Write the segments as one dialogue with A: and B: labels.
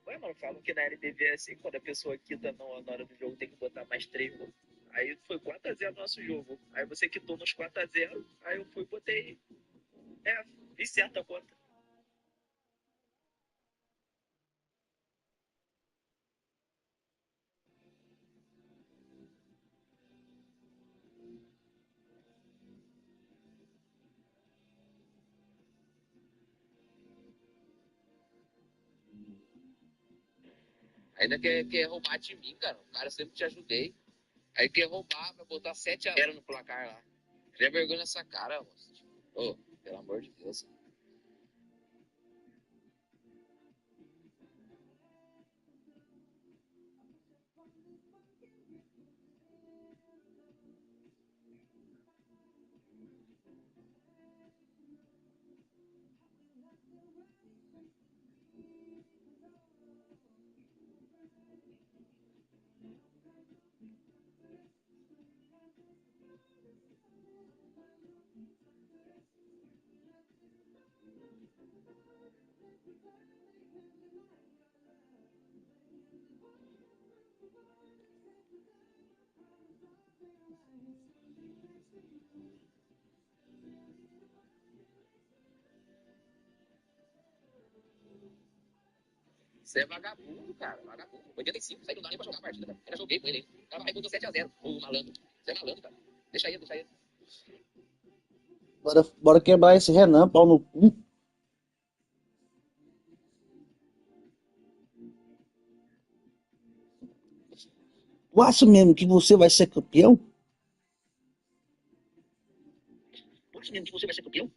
A: Ué, mano, falam que na LDV é assim, quando a pessoa quita na hora do jogo tem que botar mais 3 gols. Aí foi 4x0 nosso jogo. Aí você quitou nos 4x0, aí eu fui e botei. É, fiz certa conta. Ainda quer roubar de mim, cara. O cara sempre te ajudei. Aí quer roubar, vai botar 7x0 no placar lá. Cria vergonha nessa cara, moço. Ô, pelo amor de Deus. Você é vagabundo, cara. Vagabundo. 85, saí do nada nem pra jogar a partida, cara. Ainda joguei com ele, hein? O cara botou 7x0. O malandro. Você é malandro, cara. Deixa ele, deixa ele.
B: Bora quebrar esse Renan, pau no cu. Tu acha mesmo que você vai ser campeão?
A: Tu acha mesmo que você vai ser campeão?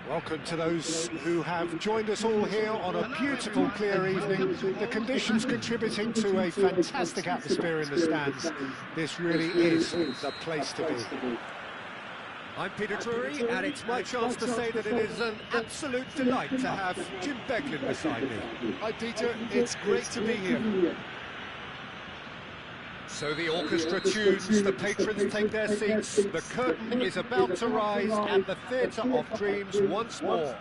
C: Welcome to those who have joined us all here on a beautiful, clear evening. The conditions contributing to a fantastic atmosphere in the stands. This really is the place to be. I'm Peter Drury, and it's my chance to say that it is an absolute delight to have Jim Beglin beside me.
D: Hi Peter, it's great to be here.
C: So the orchestra tunes, the patrons take their seats, the curtain is about to rise, and the theatre of dreams once more.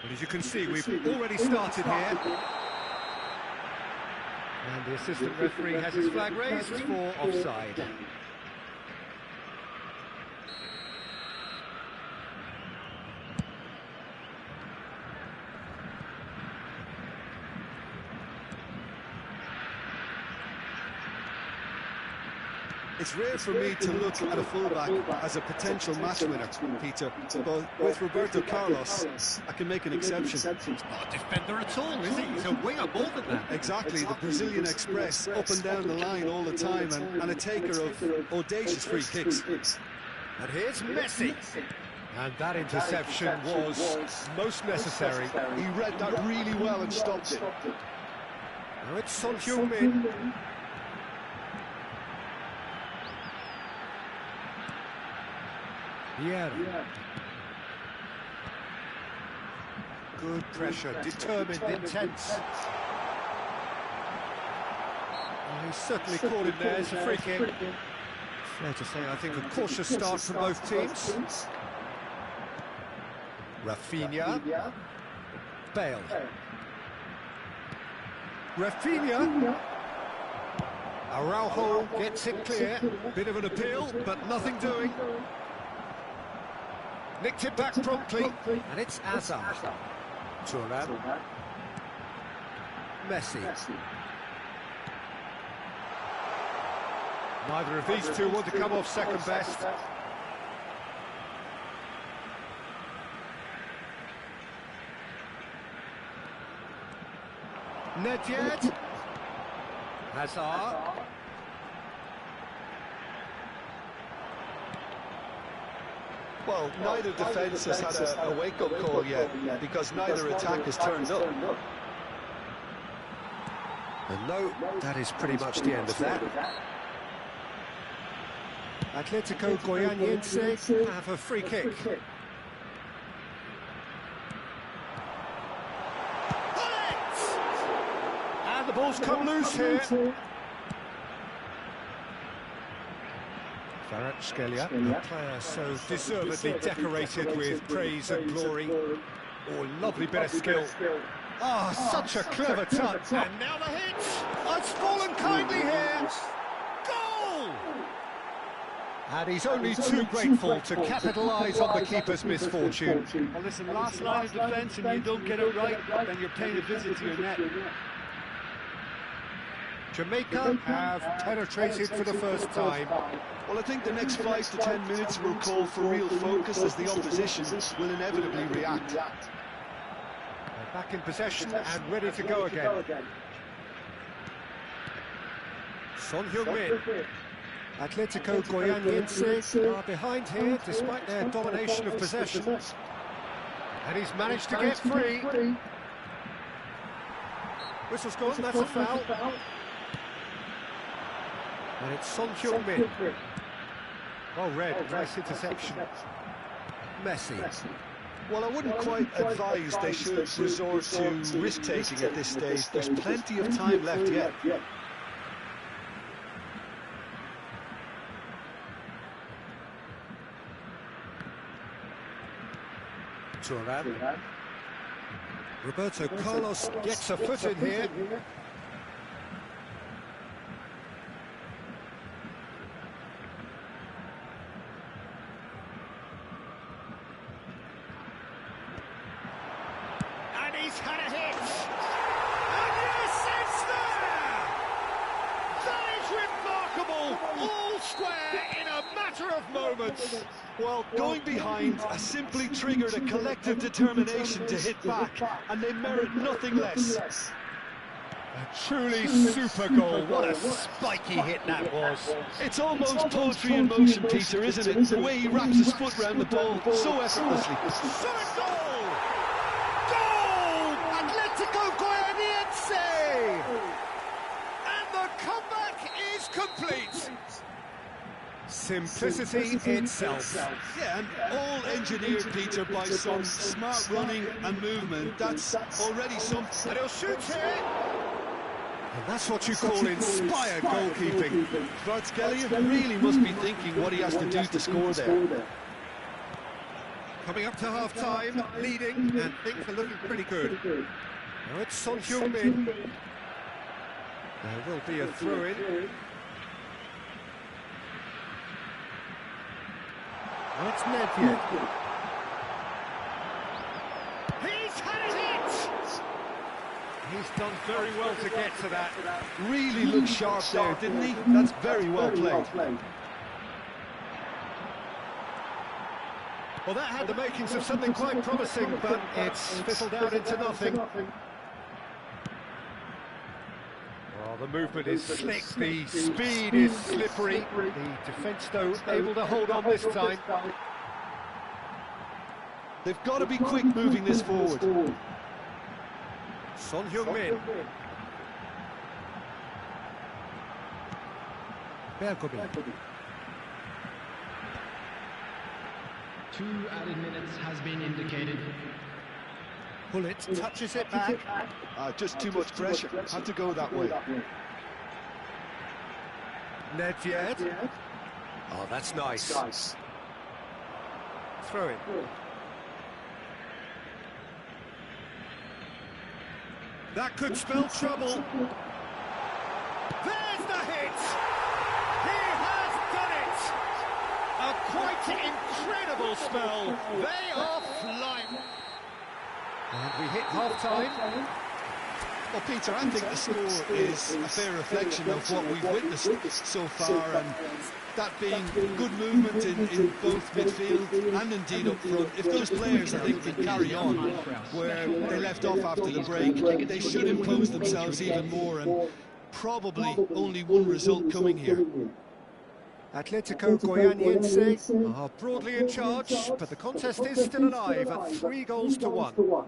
C: But as you can see, we've already started here. And the assistant referee has his flag raised for offside.
D: It's rare for me to look at a fullback as a potential match winner, Peter, but with Roberto Carlos, I can make an exception.
C: He's not a defender at all, is he? He's a winger more than that.
D: Exactly, the Brazilian Express, up and down the line all the time, and a taker of audacious free kicks.
C: And here's Messi. And that interception was most necessary.
D: He read that really well and stopped it.
C: Now it's Son Heung-min. Yeah. Good pressure, determined, intense. Oh, he's certainly caught him there. It's a free kick. Fair to say, I think, a cautious start from both teams. Rafinha. Bale. Rafinha. Araujo gets it clear. Bit of an appeal, but nothing doing. Nicked it back promptly, and it's Hazard. Thuram. Messi. Neither of these two want to come off second best. Nedved. Hazard.
D: Well, neither defence has had a wake-up call yet, because neither attack has turned up.
C: And no, that is pretty much the end of that. Atletico Goianiense have a free kick. And the ball's come loose here. Kvaratskhelia, a player so deservedly decorated with praise and glory. Oh, lovely bit of skill. Oh, such a clever touch. And now the hit. Oh, it's fallen kindly here. Goal! And he's only too grateful to capitalise on the keeper's misfortune.
D: Well, listen, last line of defence and you don't get it right, then you're paying a visit to your net.
C: Jamaica have penetrated for the first time.
D: Well, I think the next 5 to 10 minutes will call for real focus as the opposition will inevitably react.
C: They're back in possession and ready to go again. Son Heung-min. Atletico Goianiense are behind here despite their domination of possession. And he's managed to get free. Whistle's gone, that's a foul. And it's Son Heung-min. Well read, nice interception. Messi.
D: Well, I wouldn't quite advise they should resort to risk-taking at this stage. There's plenty of time left yet.
C: Thuram. Roberto Carlos gets a foot in here. And he's had a hit. And yes, it's there! That is remarkable! All square in a matter of moments.
D: Well, going behind has simply triggered a collective determination to hit back, and they merit nothing less.
C: A truly super goal. What a spiky hit that was.
D: It's almost poetry in motion, Peter, isn't it? The way he wraps his foot round the ball so effortlessly.
C: Third goal! Goal! Atletico Goianiense! And the comeback is complete. Simplicity itself.
D: Yeah, and all engineered, Peter, by some smart running and movement. That's already something.
C: And he'll shoot here. And that's what you call inspired goalkeeping.
D: Kvaratskhelia really must be thinking what he has to do to score there.
C: Coming up to half-time, leading, and things are looking pretty good. Now it's Son Heung-min. There will be a throw-in. Now it's Nedved. He's had it! He's done very well to get to that.
D: Really looked sharp there, didn't he? That's very well played.
C: Well, that had the makings of something quite promising, but it's fizzled out into nothing. Oh, the movement is slick, the speed is slippery. The defence, though, able to hold on this time.
D: They've got to be quick moving this forward.
C: Son Heung-min. Bergobi.
E: 2 added minutes has been indicated.
C: Bullet touches it back.
D: Just too much pressure. Had to go that way.
C: Nedved. Oh, that's nice. Throw it. That could spell trouble. There's the hit! He has done it! A quite incredible spell. They are flying. And we hit half-time.
D: Well, Peter, I think the score is a fair reflection of what we've witnessed so far, and that being good movement in both midfield and indeed up front. If those players, I think, can carry on where they left off after the break, they should impose themselves even more, and probably only one result coming here.
C: Atletico Goianiense are broadly in charge, but the contest is still alive at 3-1.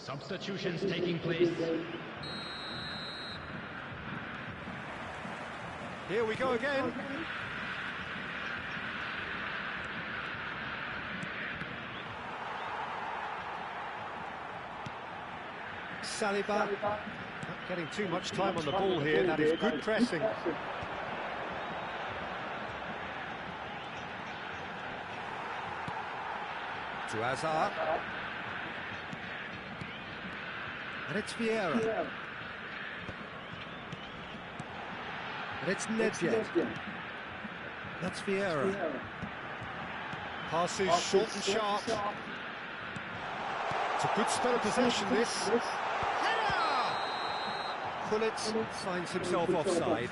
E: Substitutions taking place.
C: Here we go again. Saliba, not getting too much time on the ball here. That is good pressing. To Hazard. And it's Vieira. And it's Nedved. That's Vieira. Passes short and sharp. It's a good spell of possession, this. Pullet finds himself offside.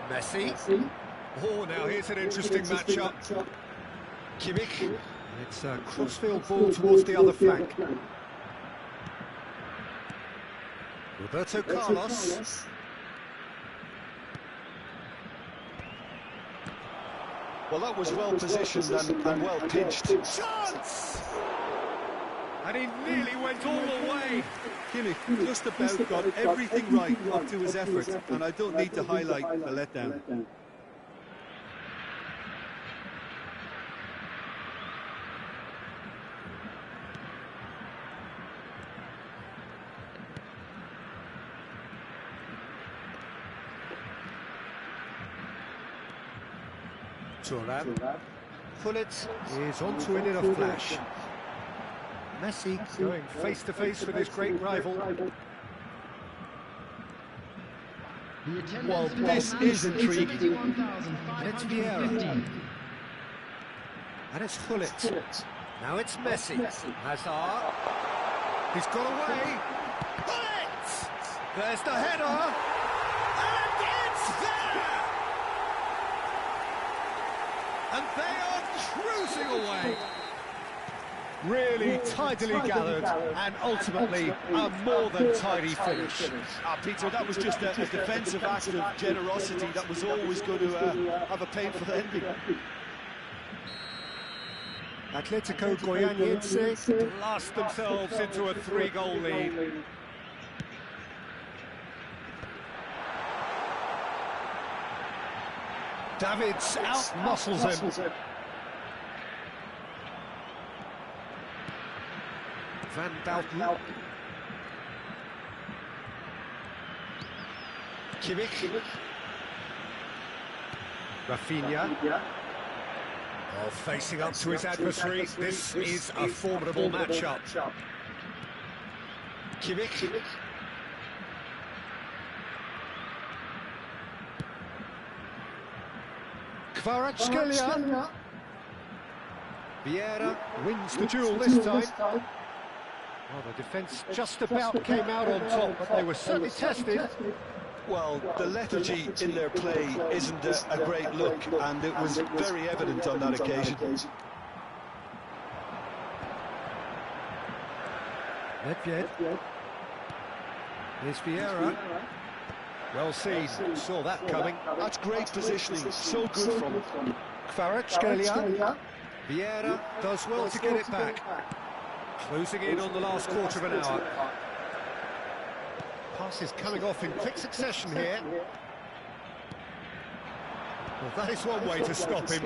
C: Messi. Oh, now here's an interesting matchup. Kimmich. It's a crossfield ball towards the other flank. Roberto Carlos.
D: Well, that was well positioned and well pitched.
C: Chance! And he nearly went all the way.
D: Kimmich just about got everything right up to his effort, and I don't need to highlight the letdown.
C: Thuram. Pullet is onto it in a flash. Messi going face to face with his great rival.
D: Well, this is intriguing.
C: And it's Vieira. And it's Pullet. Now it's Messi. Hazard. He's got away. Pullet! There's the header, and it's there! And they are cruising away. Really tidily gathered, and ultimately a more than tidy finish.
D: Peter, that was just a defensive act of generosity that was always going to have a painful ending.
C: Atletico Goianiense blast themselves into a 3-goal lead. Davids out-muscles him. Van Dalten. Kimmich. Rafinha. Oh, facing up to his adversary. This is a formidable matchup. Kimmich. Kvaratskhelia. Vieira wins the duel this time. Well, the defence just about came out on top, but they were certainly tested.
D: Well, the lethargy in their play isn't a great look, and it was very evident on that occasion.
C: Nedved. Here's Vieira. Well seen, saw that coming.
D: That's great positioning, so good from him.
C: Kvaratskhelia. Vieira does well to get it back. Closing in on the last quarter of an hour. Passes coming off in quick succession here. Well, that is one way to stop him.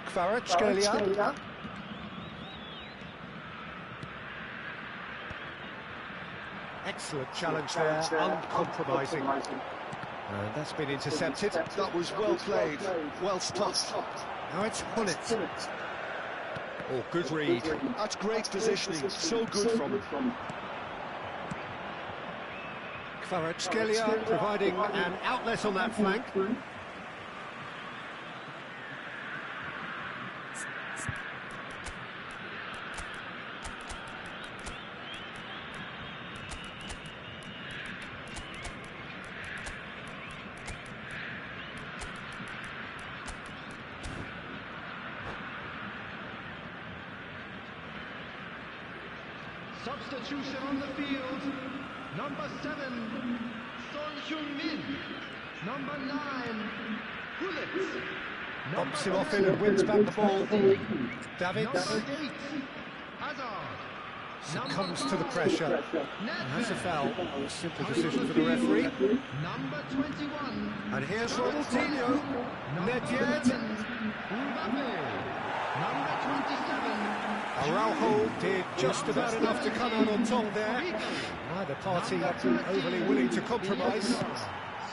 C: Kvaratskhelia. Excellent challenge there, uncompromising. And that's been intercepted.
D: That was well played, well stopped.
C: Now it's Hullet. Oh, good read.
D: That's great positioning, so good from him.
C: Kvaratskhelia providing an outlet on that flank.
E: Substitution on the field. Number 7, Son Heung-min. Number 9, Hullet.
C: Bumps him off in and wins back the ball. Davids
E: Number 8, Hazard.
C: succumbs to the pressure. And has a foul. A simple decision for the referee.
E: Number 21.
C: And here's Ronaldinho. Nedved.
E: Mbappe. Number 27.
C: Araujo did just about enough to come out on top there. Neither party overly willing to compromise.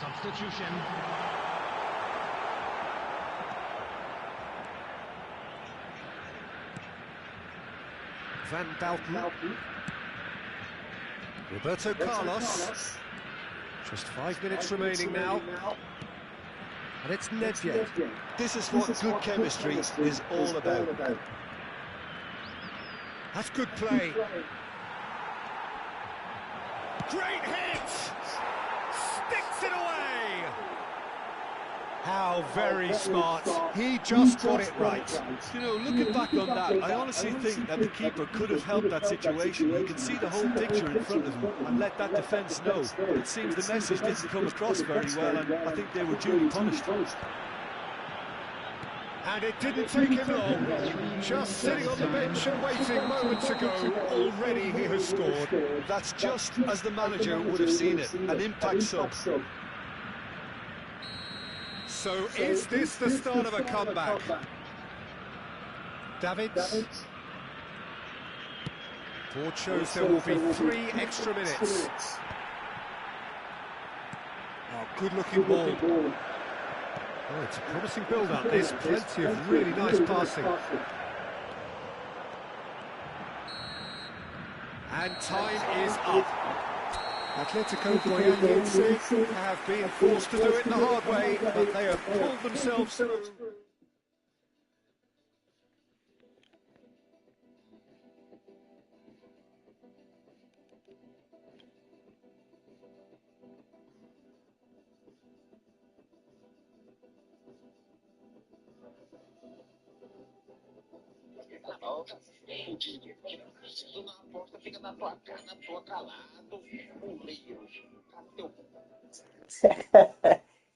E: Substitution.
C: Van Dalten. Roberto Carlos. Just 5 minutes remaining now. And it's Nedved.
D: This is what good chemistry is all about.
C: That's good play. Great hit! Sticks it away! How very smart. He just got it right.
D: You know, looking back on that, I honestly think that the keeper could have helped that situation. He could see the whole picture in front of him and let that defence know. It seems the message didn't come across very well, and I think they were duly punished.
C: And it didn't take him long. Just sitting on the bench and waiting moments ago, already he has scored.
D: That's just as the manager would have seen it, an impact sub.
C: So is this the start of a comeback? Davids. Board shows there will be 3 extra minutes. Oh, good-looking ball. Oh, it's a promising build-up. There's plenty of really nice passing. And time is up. Atletico Goianiense have been forced to do it the hard way, but they have pulled themselves through.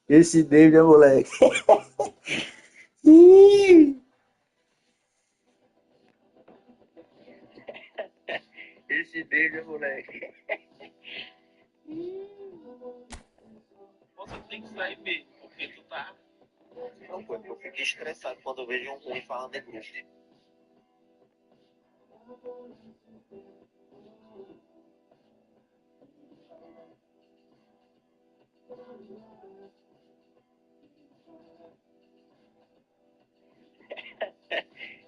B: Esse David é moleque. Ih,
A: Esse dele é moleque. Você tem que sair mesmo, porque tu tá. Não, pô, eu fiquei estressado quando eu vejo um ruim falando de grupo.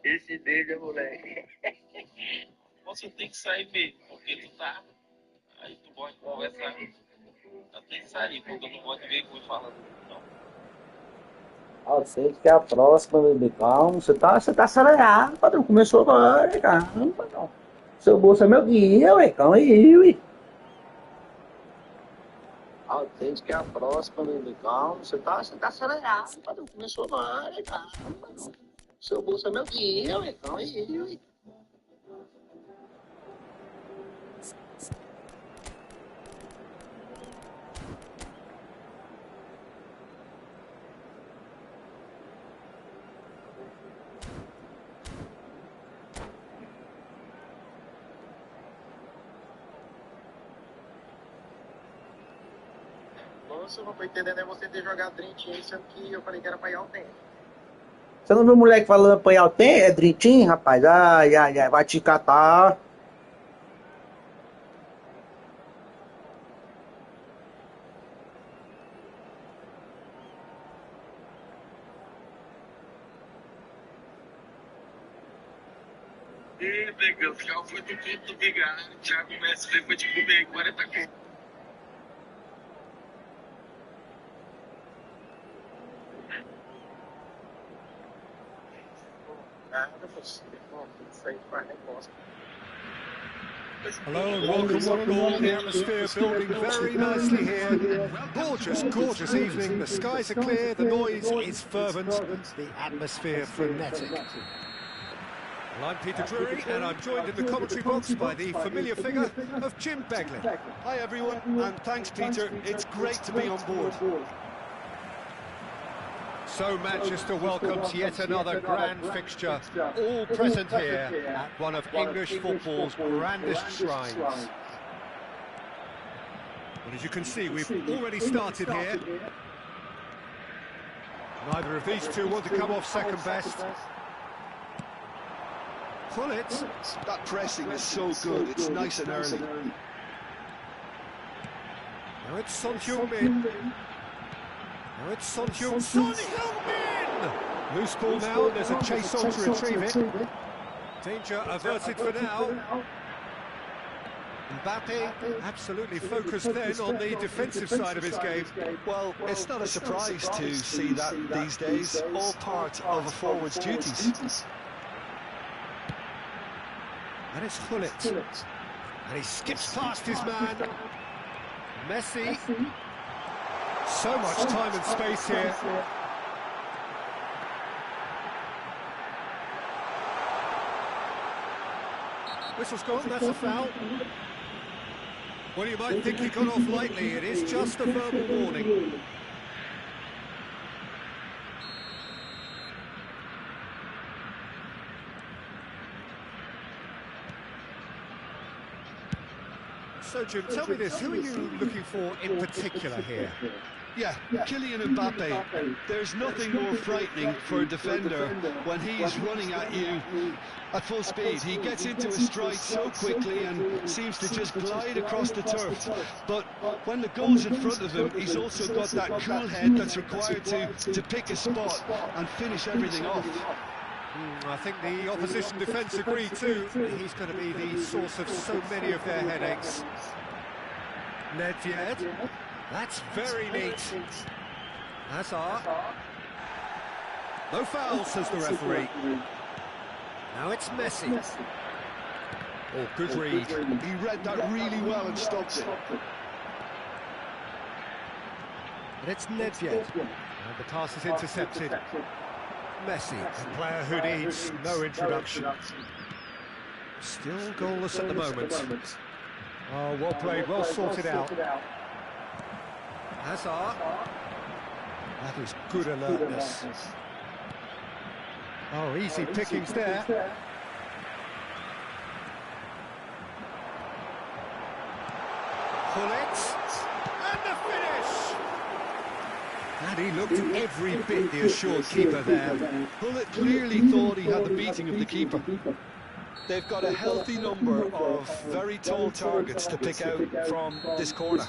A: Esse dele é moleque. Você tem que sair mesmo, porque tu tá. Aí tu pode conversar. Eu tenho que sair, porque eu não gosto de ver ruim falando. Não.
B: você que é a próxima, bebê. Calma, você tá acelerado, padrão. Começou agora, calma, padrão. Seu bolso é meu guia, ué. Calma aí, ué. Você que é a próxima, bebê. Calma, você tá acelerado, padrão. Começou agora, calma, padrão. Seu bolso é meu guia, ué. Calma aí, ué.
A: Nossa, eu não tô entendendo é você ter jogado Dream Team, sendo que eu falei que era pra ir ao tempo.
B: Você não viu o moleque falando apanhar o tempo? É Dream Team, rapaz? Ai, ai, ai, vai te catar.
A: Ih, negão, o carro foi do fundo do vigário. Thiago Messi foi de comer 40 conto. Nada, você. Isso aí faz negócio.
C: Hello and welcome one and all. The atmosphere building very nicely here. Gorgeous, gorgeous evening. The skies are clear, the noise is fervent, the atmosphere frenetic. Well, I'm Peter Drury, and I'm joined in the commentary box by the familiar figure of Jim Begley.
D: Hi everyone, and thanks Peter, it's great to be on board.
C: So Manchester welcomes yet another grand fixture, all present here at one of English football's grandest shrines. Well, as you can see, we've already started here. Neither of these two want to come off second best. Pullet.
D: That pressing is so good, it's nice and early.
C: Now it's Son Heung-min. Now it's Son Heung-min! Loose ball now, there's a chase on to retrieve it. Danger averted for now. Mbappe absolutely focused then on the defensive side of his game.
D: Well, it's not a surprise to see that these days, all part of a forward's duties.
C: And it's Gullit. And he skips past his man. Messi. So much time and space here. Whistle's gone, that's a foul. Well, you might think he got off lightly. It is just a verbal warning. So, Jim, tell me this, who are you looking for in particular here?
D: Yeah, Kylian Mbappe, there's nothing more frightening for a defender when he's running at you at full speed. He gets into a stride so quickly and seems to just glide across the turf. But when the goal's in front of him, he's also got that cool head that's required to pick a spot and finish everything off.
C: I think the opposition defence agree too. He's going to be the source of so many of their headaches. Nedved. That's very neat. Hazard. No foul, says the referee. Now it's Messi. Oh, good read.
D: He read that really well and stopped it.
C: And it's Nedved. And the pass is intercepted. Messi, a player who needs no introduction. Still goalless at the moment. Oh, well played, well sorted out. Hazard. That is good alertness. Oh, easy pickings there. Gullit. And the finish! And he looked every bit the assured keeper there.
D: Gullit clearly thought he had the beating of the keeper. They've got a healthy number of very tall targets to pick out from this corner.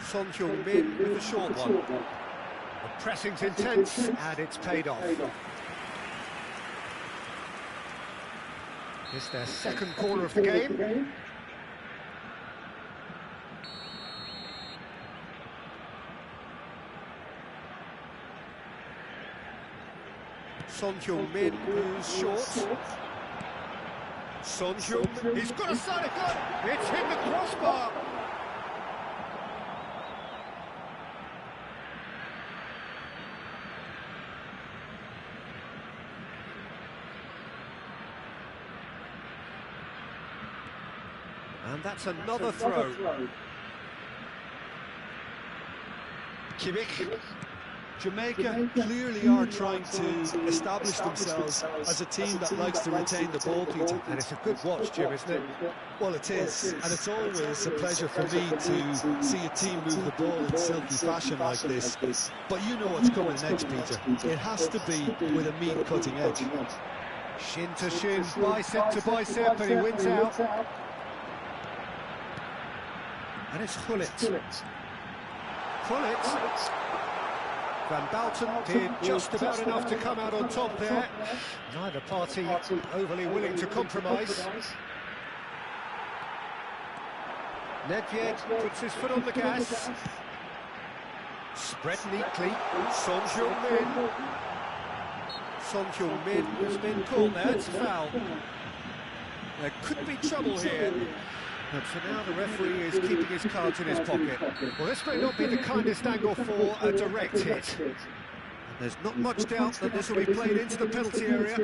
C: Son Heung-min with the short one. The pressing's intense, and it's paid off. It's their second corner of the game. Son Heung-min moves short. Son Heung-min, he's got a side of gun! It's hit the crossbar! And that's another throw.
D: Kimmich. Jamaica clearly are trying to establish themselves as a team that likes to retain the ball, Peter.
C: And it's a good watch, Jim, isn't it?
D: Well, it is, and it's always a pleasure for me to see a team move the ball in silky fashion like this. But you know what's coming next, Peter. It has to be with a meat-cutting edge.
C: Shin to shin, bicep to bicep, and he wins out. And it's Gullit. Gullit. Van Bouten did just about enough to come out on top there. Neither party overly willing to compromise. Nedved puts his foot on the gas. Spread neatly. Son Heung-min. Son Heung-min has been called there. It's a foul. There could be trouble here. But for now, the referee is keeping his cards in his pocket. Well, this may not be the kindest angle for a direct hit. And there's not much doubt that this will be played into the penalty area.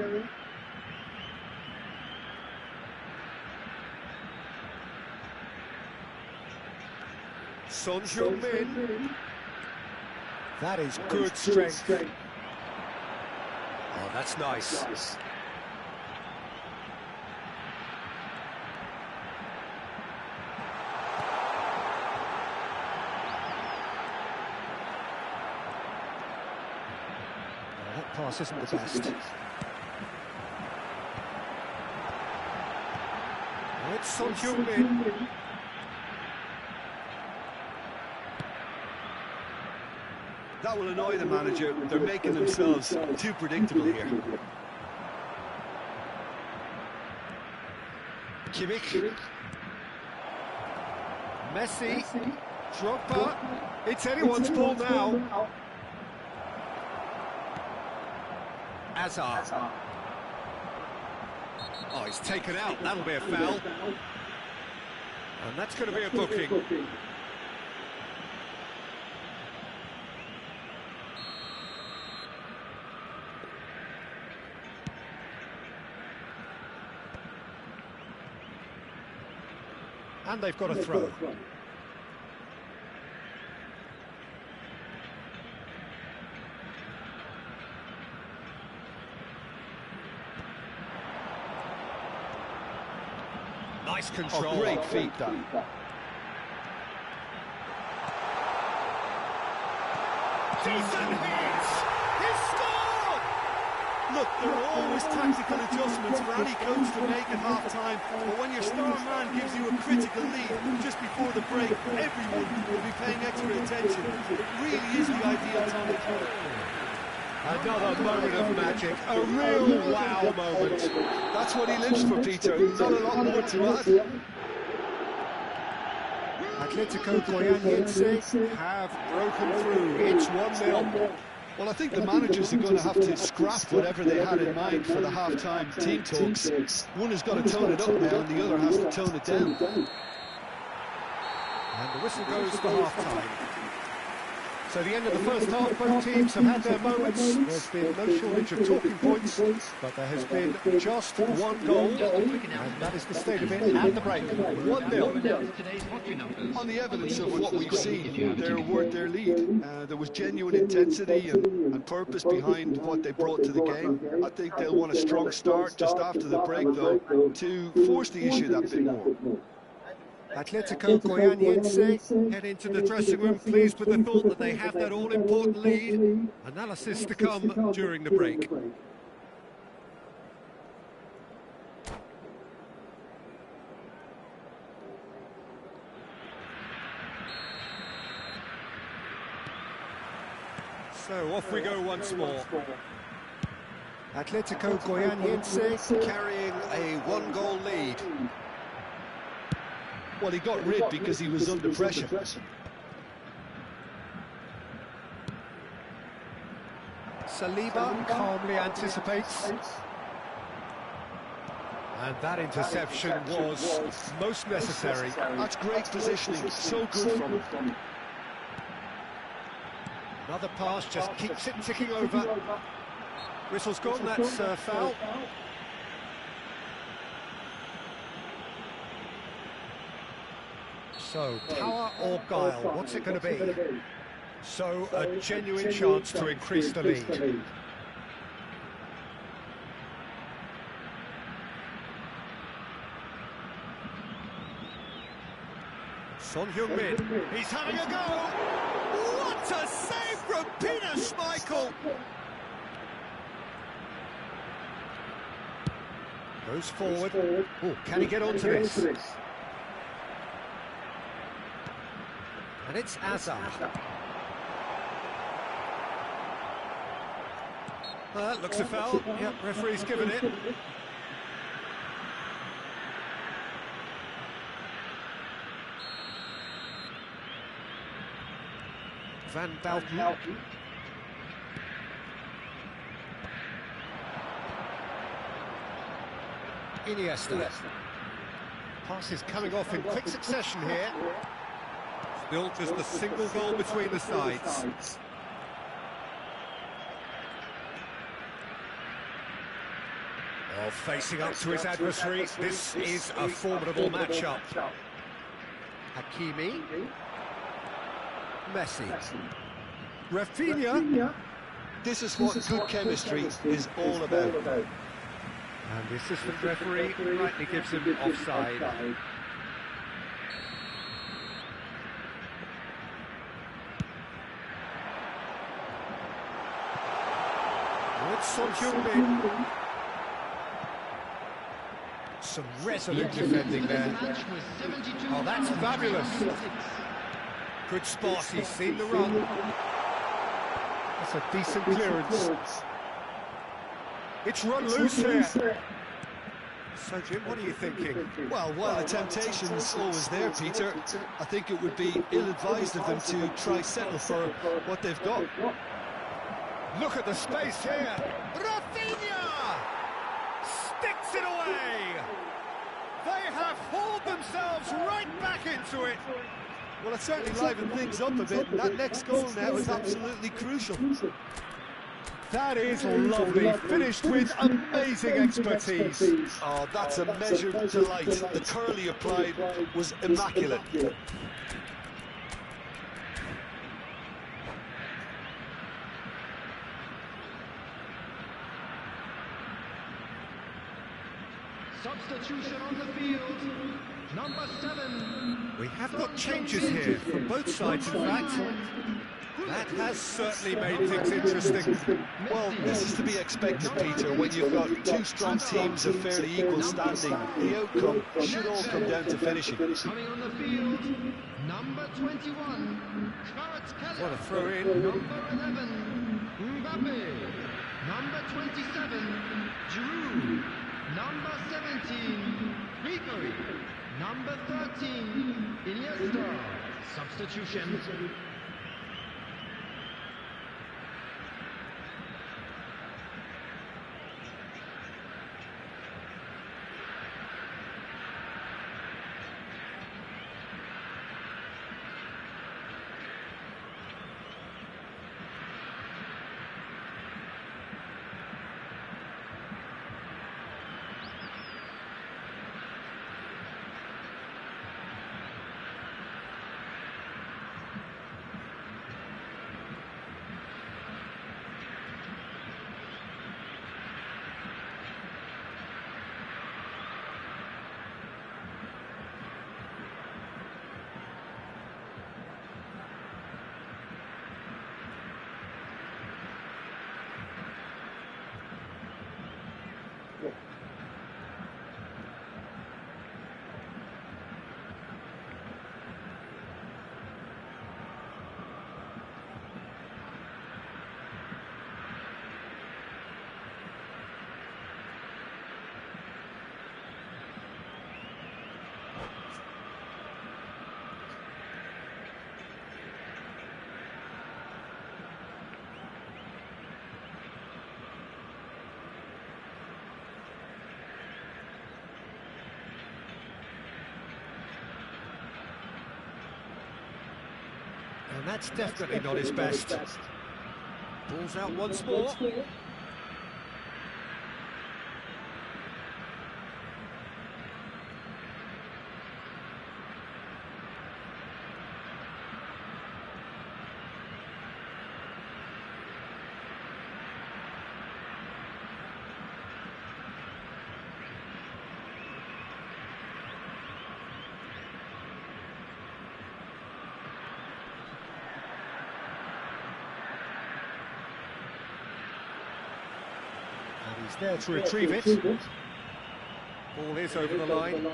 C: Son Heung-min. That is good strength. Oh, that's nice. That pass isn't the best. Oh, it's Son Heung-min.
D: That will annoy the manager. They're making themselves too predictable here.
C: Kimmich. Messi. Drogba. It's anyone's ball now. Hazard. Oh, he's taken out. That'll be a foul. And that's going to be a booking. And they've got a throw. Nice control.
D: Oh, great feet, that.
C: Decent hit! He's scored!
D: Look, there are always tactical adjustments for any coach to make at half-time, but when your star man gives you a critical lead just before the break, everyone will be paying extra attention. It really is the ideal time to play.
C: Another moment of magic, a real wow moment.
D: That's what he lives for, Peter. Not a lot more to add.
C: Atletico Goianiense have broken through. It's 1-0.
D: Well, I think the managers are going to have to scrap whatever they had in mind for the half-time team talks. One has got to tone it up now, and the other has to tone it down.
C: And the whistle goes for half-time. So the end of the first half, both teams have had their moments. There's been no shortage of talking points, but there has been just one goal, and that is the state of it at the break. 1-0.
D: On the evidence of what we've seen, they're worth their lead. There was genuine intensity and purpose behind what they brought to the game. I think they'll want a strong start just after the break, though, to force the issue that bit more.
C: Atletico Goianiense head into the dressing room pleased with the thought that they have that all-important lead. Analysis to come during the break. So off we go once more. Atletico Goianiense carrying a one-goal lead.
D: Well, he got rid because he was under pressure.
C: Saliba calmly anticipates. And that interception was most necessary.
D: That's great positioning, so good from him.
C: Another pass just keeps it ticking over. Whistle's gone, that's foul. So, power or guile, what's it going to be? So, a genuine chance to increase the lead. Son Heung-min, he's having a go! What a save from Peter Schmeichel! Goes forward. Oh, can he get onto this? And it's Azar. That looks a foul. Yep, referee's given it. Van Balten. Iniesta. Pass is coming off in quick succession here. Still just a single goal between the sides. Oh, facing up to his adversary, this is a formidable matchup. Hakimi. Messi. Rafinha.
D: This is what good chemistry is all about.
C: And the assistant referee rightly gives him offside. Good Son Heung-min. Some resolute defending there. Oh, that's fabulous. Good spot, he's seen the run. That's a decent clearance. It's run loose here. So, Jim, what are you thinking?
D: Well, while the temptation's always there, Peter, I think it would be ill-advised of them to try settle for what they've got.
C: Look at the space here. Rafinha sticks it away. They have hauled themselves right back into it.
D: Well, it certainly livened things up a bit, and that next goal now is absolutely crucial.
C: That is lovely, finished with amazing expertise.
D: Oh, that's a measured delight. The curl he applied was immaculate.
E: Substitution on the field, number 7.
C: We have got changes here from both sides, in fact. That has certainly made things interesting.
D: Well, this is to be expected, Peter, when you've got two strong teams of fairly equal standing. The outcome should all come down to finishing.
E: Coming on the field, number 21,
C: What a throw in.
E: number 11, Mbappe, number 27, Giroud, number 17, Ribery, number 13, Iniesta. Substitution.
C: That's definitely not his best. Ball's out once more. And he's there to retrieve it. Ball is over the line.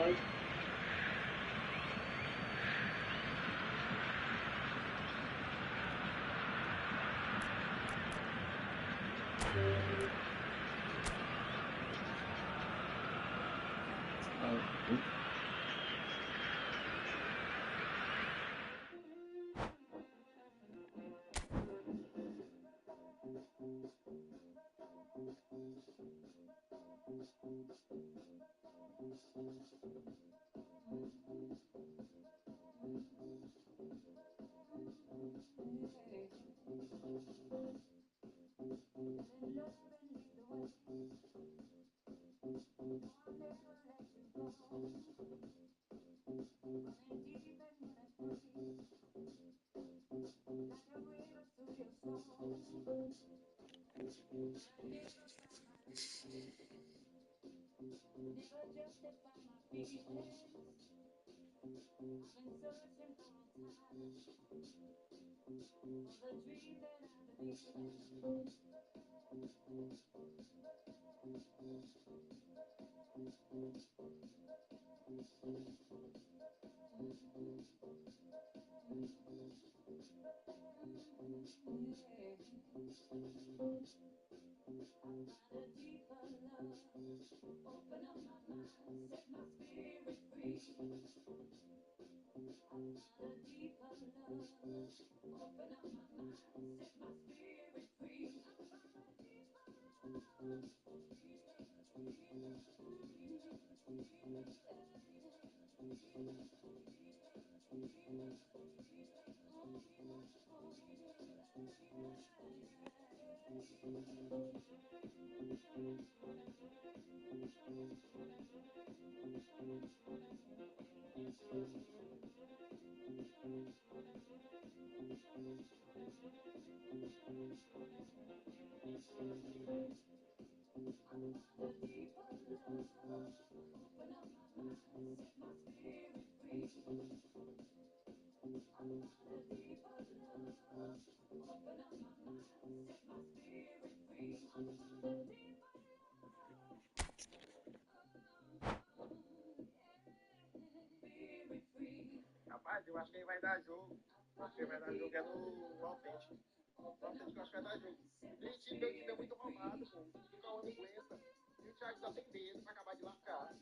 B: Rapaz, eu acho que ele vai dar jogo. Acho que ele vai dar jogo é no Autêntico. No Autêntico eu acho que vai dar jogo. Meu time é muito roubado, pô. O time não aguenta. E o Thiago só tem medo pra acabar de lascar.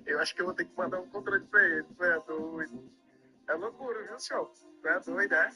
B: Eu acho que eu vou ter que mandar um controle pra ele. Tu é doido. É loucura, viu, senhor? Tu é doido, é?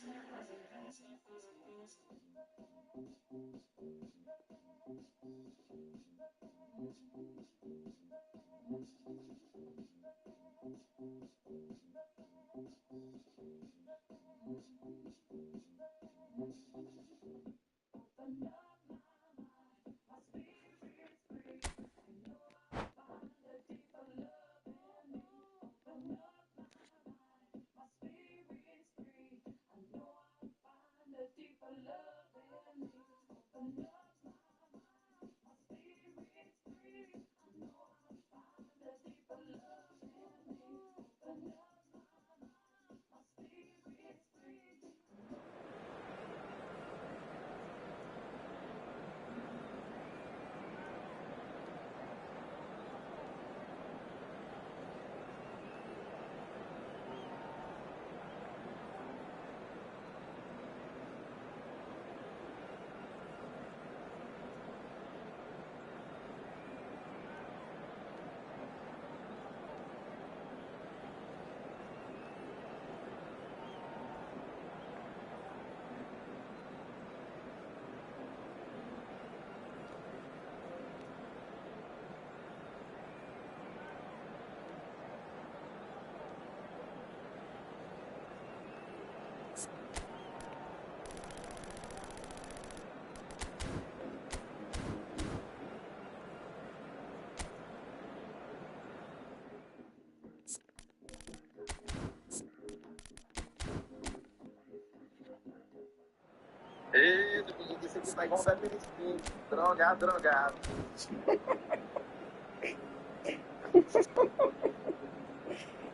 B: esse aqui tá igual um velho Md3. Drogado, drogado.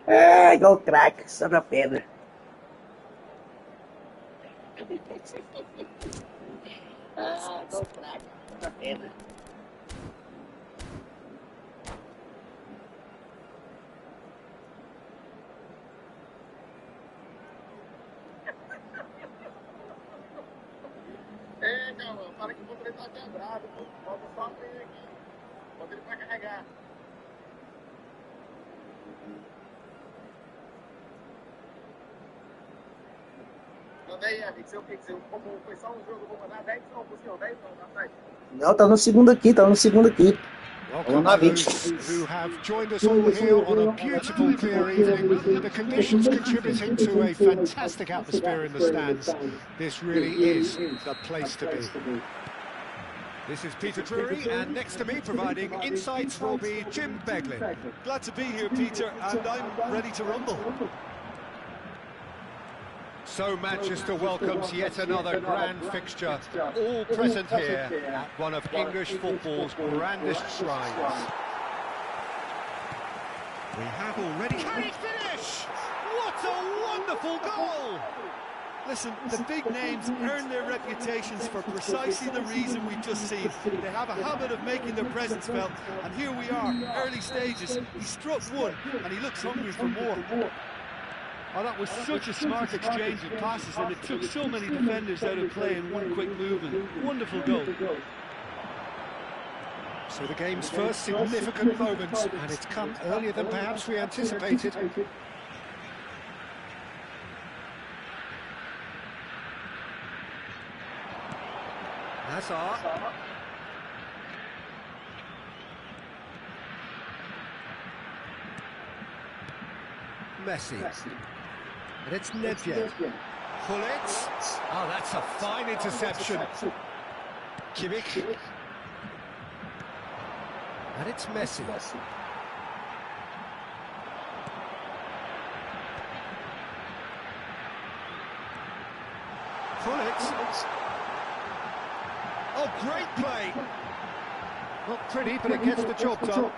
F: É, igual craque, sobre a pedra. Ah, igual craque, sobre a pedra.
B: É, calma, fala que o motor tá quebrado, pô. Bota só a freio aqui. Bota ele pra carregar. Manda aí, amigo, seu Pix. Como foi só um jogo, eu vou mandar 10 não, por senhor, 10 não, tá certo?
F: Não, tá no segundo aqui, tá no segundo aqui.
C: Welcome
F: na
C: to
F: 20.
C: those who have joined us all here on a beautiful, clear evening. The conditions contributing to a fantastic atmosphere in the stands. This really is the place to be. This is Peter Drury, and next to me, providing insights, will be Jim Beglin.
D: Glad to be here, Peter, and I'm ready to rumble.
C: So Manchester welcomes yet another grand fixture, all present here at one of English football's grandest shrines. We have already... Can he finish? What a wonderful goal!
D: Listen, the big names earn their reputations for precisely the reason we've just seen. They have a habit of making their presence felt, and here we are, early stages. He struck one, and he looks hungry for more. Oh, that was such a smart exchange of passes, and it took so many defenders out of play in one quick movement. Wonderful goal.
C: So the game's first significant moment, and it's come earlier than perhaps we anticipated. Hazard. Messi. And it's Nedved. Pull it. Oh, that's a fine interception. Kimmich. And it's Messi. Pull it. Oh, great play. Not pretty, but it gets the job done.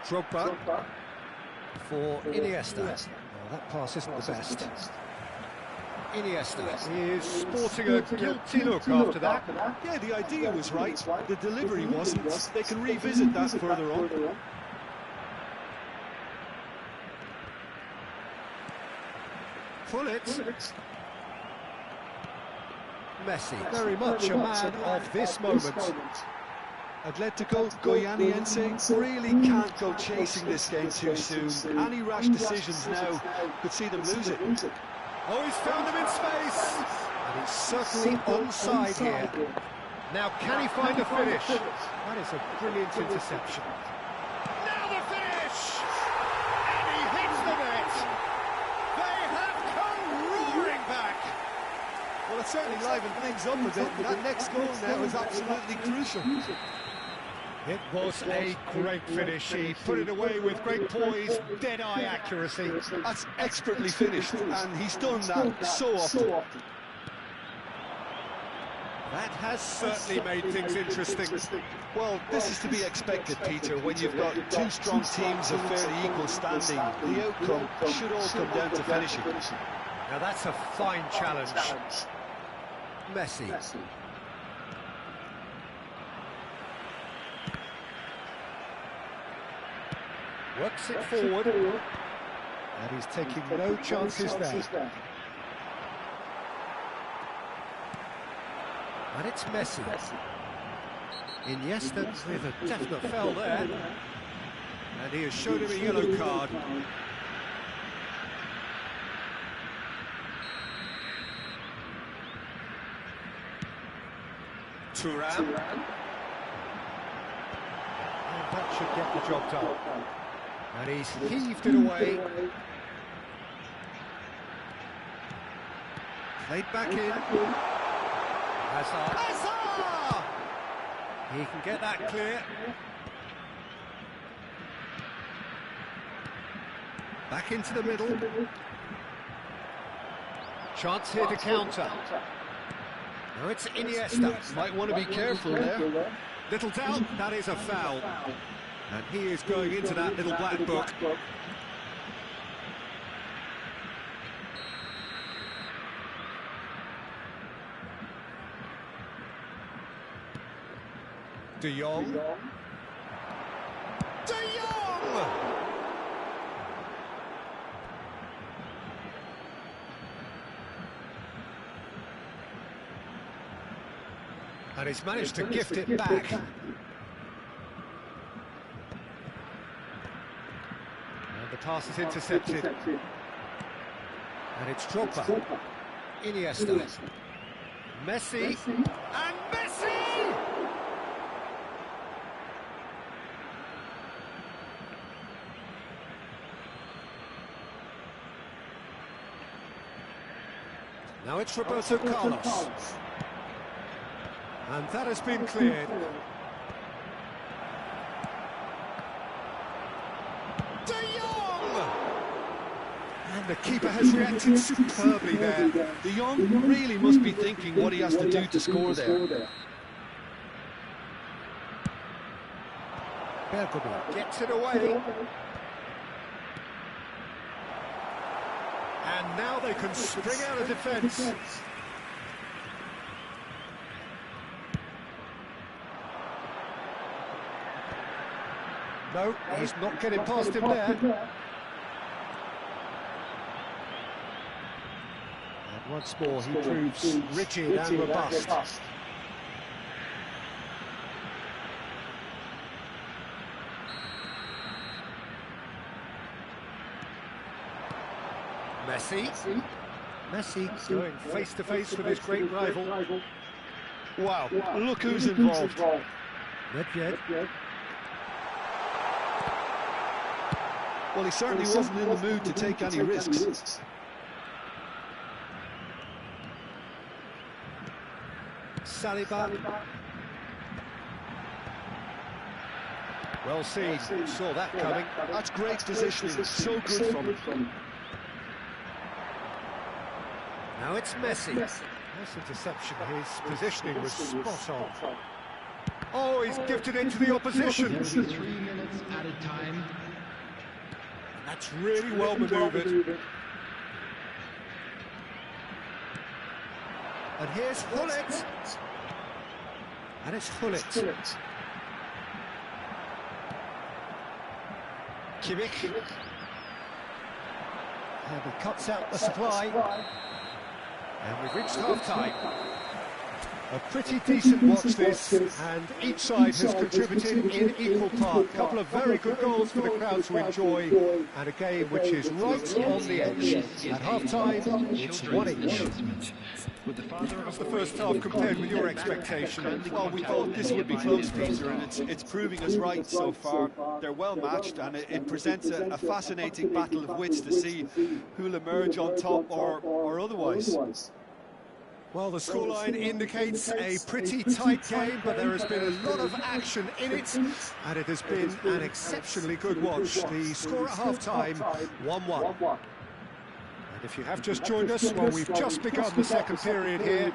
C: Drogba for Iniesta. Oh, that pass isn't the best. Iniesta is sporting a guilty look after that.
D: Yeah, the idea was right. The delivery wasn't. They can revisit that further on.
C: Pull it. Messi, very much a man of this moment.
D: Atletico Goianiense really can't go chasing this game too soon. Any rash decisions now could see them lose it.
C: Oh, he's found him in space! And he's certainly onside here. Now, can he find a finish? That is a brilliant interception. Now the finish! And he hits the net! They have come roaring back!
D: Well, it certainly livened things up a bit. That next goal now is absolutely crucial.
C: It was a great finish. He put it away with great poise, dead-eye accuracy.
D: That's expertly finished, and he's done that so often.
C: That has certainly made things interesting.
D: Well, this is to be expected, Peter, when you've got two strong teams of fairly equal standing. The outcome should all come down to finishing.
C: Now that's a fine challenge. Messi. Works it forward. And he's taking no chances there. And it's Messi. Iniesta with a definite foul there. And he has shown him a yellow card. Thuram. And that should get the job done. And he's heaved it away. Played back in. Hazard! He can get that clear. Back into the middle. Chance here to counter. Now it's Iniesta.
D: Might want to be careful there.
C: Little doubt, that is a foul. And he is going into that little black book. De Jong. De Jong! And he's managed to gift it back. And the pass is intercepted. And it's Drogba. Iniesta. Messi. And Messi! Now it's Roberto Carlos. And that has been cleared. De Jong! And the keeper has reacted superbly there.
D: De Jong really must be thinking what he has to do to score there.
C: Bergamo gets it away. And now they can spring out of defence. No, he's not getting past him there. And once more he proves rigid and robust. Messi going face to face with his great rival.
D: Wow, look who's involved.
C: Nedved.
D: Well, he certainly wasn't in the mood to take any risks.
C: Saliba. Well seen, saw that coming.
D: That's great positioning, so good from him.
C: Now it's Messi. Nice interception, his positioning was spot on. Oh, he's gifted into the opposition.
E: 3 minutes added time.
C: That's really well manoeuvred. And here's Hullet. And it's Hullet. Kimmich. And he cuts out the supply. And we've reached half-time. A pretty decent watch this, and each side has contributed in equal part. A couple of very good goals for the crowd to enjoy, and a game which is right on the edge. At half-time, it's 1 each. How was the first half compared with your expectation?
D: Well, we thought this would be close, Peter, and it's proving us right so far. They're well matched, and it presents a fascinating battle of wits to see who'll emerge on top or otherwise.
C: Well, the scoreline indicates a pretty tight game, but there has been a lot of action in it, and it has been an exceptionally good watch. The score at half-time, 1-1. And if you have just joined us, well, we've just begun the second period here.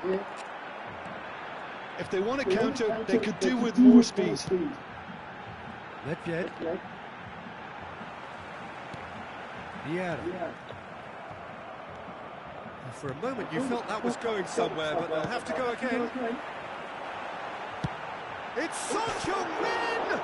D: If they want to counter, they could do with more speed.
C: Nedved. Vieira. For a moment you felt that was going somewhere, but they'll have to go again. It's Son Heung-min!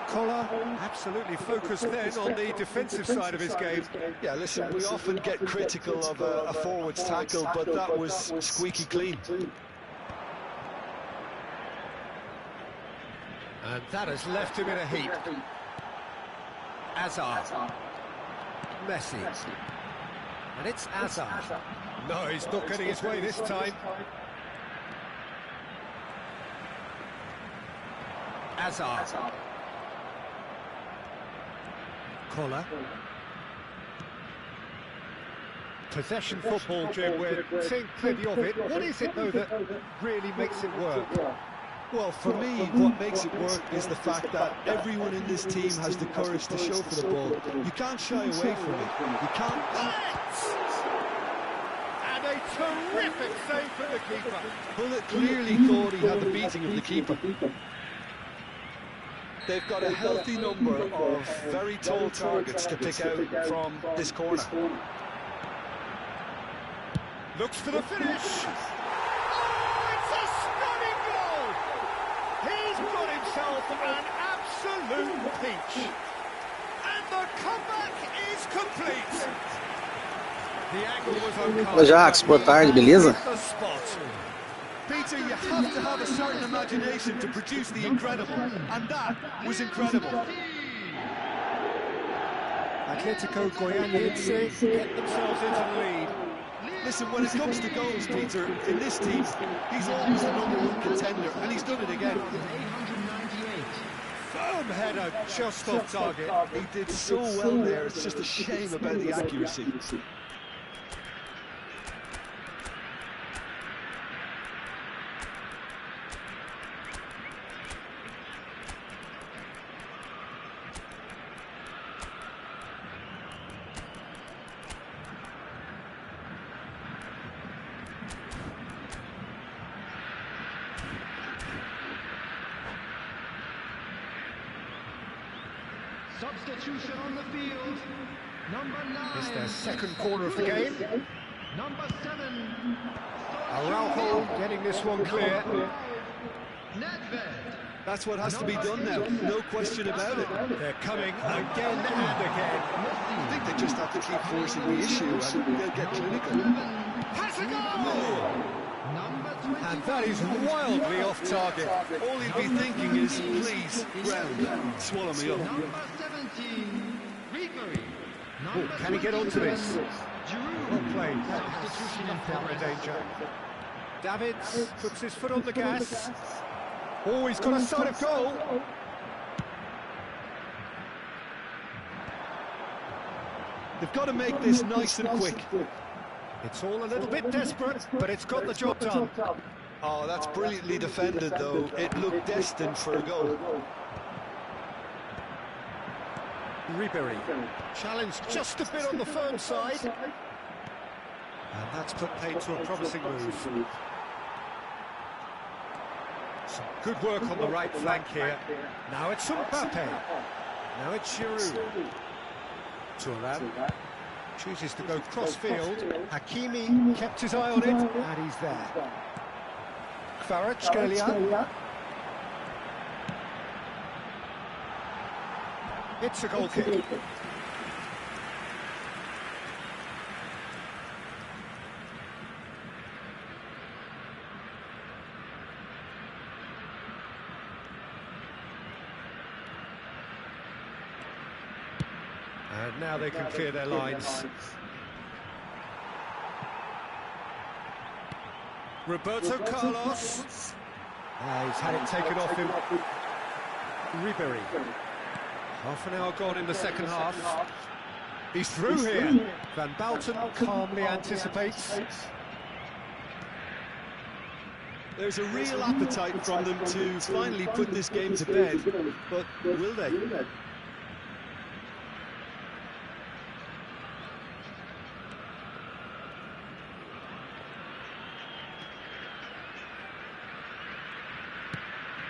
C: Collar absolutely focused then on the defensive side of his game.
D: Yeah, listen, we often get critical of a forward's tackle, but that was squeaky clean.
C: And that has left him in a heap. Hazard. Messi. And it's Hazard. No, he's not getting his way this time. Hazard. Collar. Possession football, Jim, we're seeing plenty of it. What is it, though, that really makes it work?
D: Well, for me, what makes it work is the fact that everyone in this team has the courage to show for the ball. You can't shy away from it. You can't...
C: And a terrific save from the keeper.
D: Bullet clearly thought he had the beating of the keeper. They've got a healthy number of very tall targets to pick out from this corner.
C: Looks for the finish. Oh, it's a stunning goal! He's got himself an absolute peach. And the comeback is complete. The angle was uncovered.
F: Ajax, boa tarde, beleza?
C: The spot.
D: Peter, you have to have a certain imagination to produce the incredible, and that was incredible.
C: Atletico Goianiense get themselves into the lead.
D: Listen, when it comes to goals, Peter, in this team, he's always the #1 contender, and he's done it again.
C: Firm header, just off target.
D: He did so well there, it's just a shame about the accuracy.
E: Substitution on the field. Number 9.
C: It's their second corner of the game.
E: Number 7.
C: Araujo getting this one clear.
E: Nedved.
D: That's what has to be done now, no question about it.
C: They're coming again and again.
D: I think they just have to keep forcing the issue and they'll get clinical.
C: Has a goal! And that is wildly off target.
D: All he'll be thinking is, please, ground, swallow me up.
E: Number 17. Ribery.
C: Oh, can he get onto this? Well played.
E: Substitution in
C: Out of
E: progress.
C: danger. Davids puts his foot on the gas. Oh, he's got a sight of goal.
D: They've got to make this nice and quick.
C: It's all a little bit desperate, but it's got the job done.
D: Oh, that's brilliantly defended, though. It looked destined for a goal.
C: Ribery challenged just a bit on the firm side. And that's put paid to a promising move. Some good work on the right flank here. Now it's Mbappe. Now it's Giroud. Thuram chooses to go cross-field. Hakimi kept his eye on it, and he's there. Kvaratskhelia. It's a goal kick. And now they can clear their lines. Roberto Carlos. He's had it taken off him. Ribery. Half an hour gone in the second half. He's through here. Van Bouten calmly anticipates.
D: There's a real appetite from them to finally put this game to bed, but will they?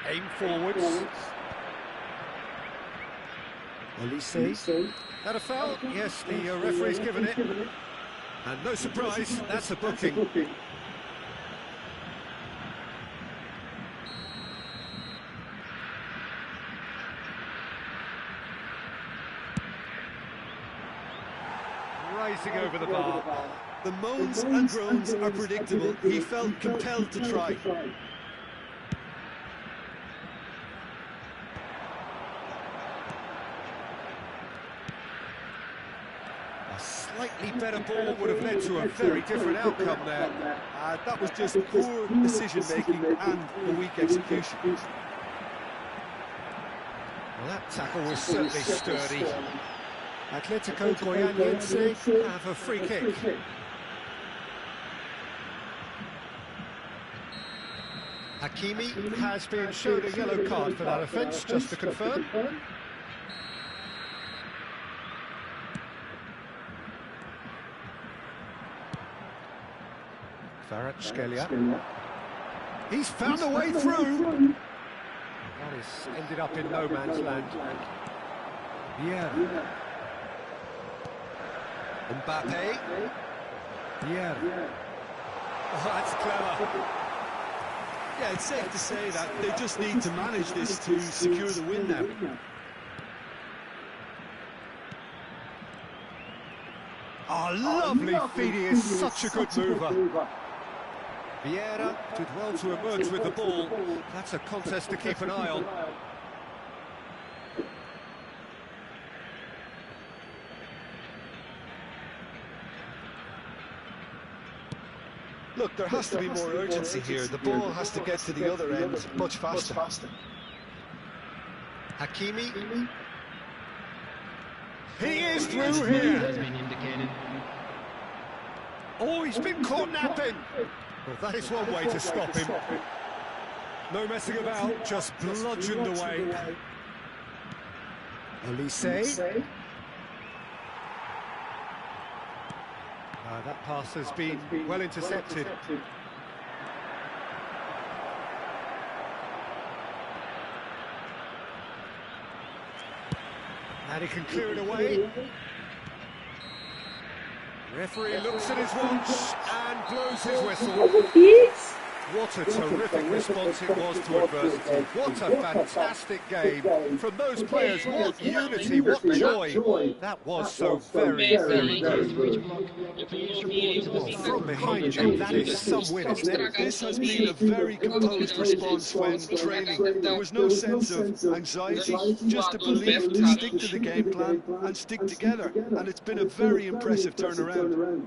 C: Aim forwards. Elise. That a foul? Yes, the referee's given it. And no surprise, that's a booking. Rising over the bar.
D: The moans and groans are predictable. He felt compelled to try.
C: A slightly better ball would have led to a very different outcome there.
D: That was just poor decision-making and a weak execution.
C: Well, that tackle was certainly sturdy. Atletico Goianiense have a free kick. Hakimi has been shown a yellow card for that offence, just to confirm. Kvaratskhelia. He's found a way through. That is ended up in no man's land. Vieira.
D: Mbappe.
C: Vieira. Oh, that's clever.
D: Yeah, it's safe to say that they just need to manage this to secure the win now.
C: Oh, lovely feed. He is such a good mover. Vieira did well to emerge with the ball. That's a contest to keep an eye on.
D: Look, there has to be more urgency here. The ball has to get to the other end much faster. Hakimi.
C: He is through here.
E: Has been indicated.
C: Oh, he's been caught napping. Well, that is one way to stop him. No messing about, just bludgeoned away. Elise. That pass has been well intercepted. And he can clear it away. Referee looks at his watch and blows his whistle. What a terrific response it was to adversity. What a fantastic game from those players. What unity, what joy. That was so very, very good. From behind you, that is some win, isn't it?
D: This has been a very composed response when trailing. There was no sense of anxiety, just a belief to stick to the game plan and stick together. And it's been a very impressive turnaround.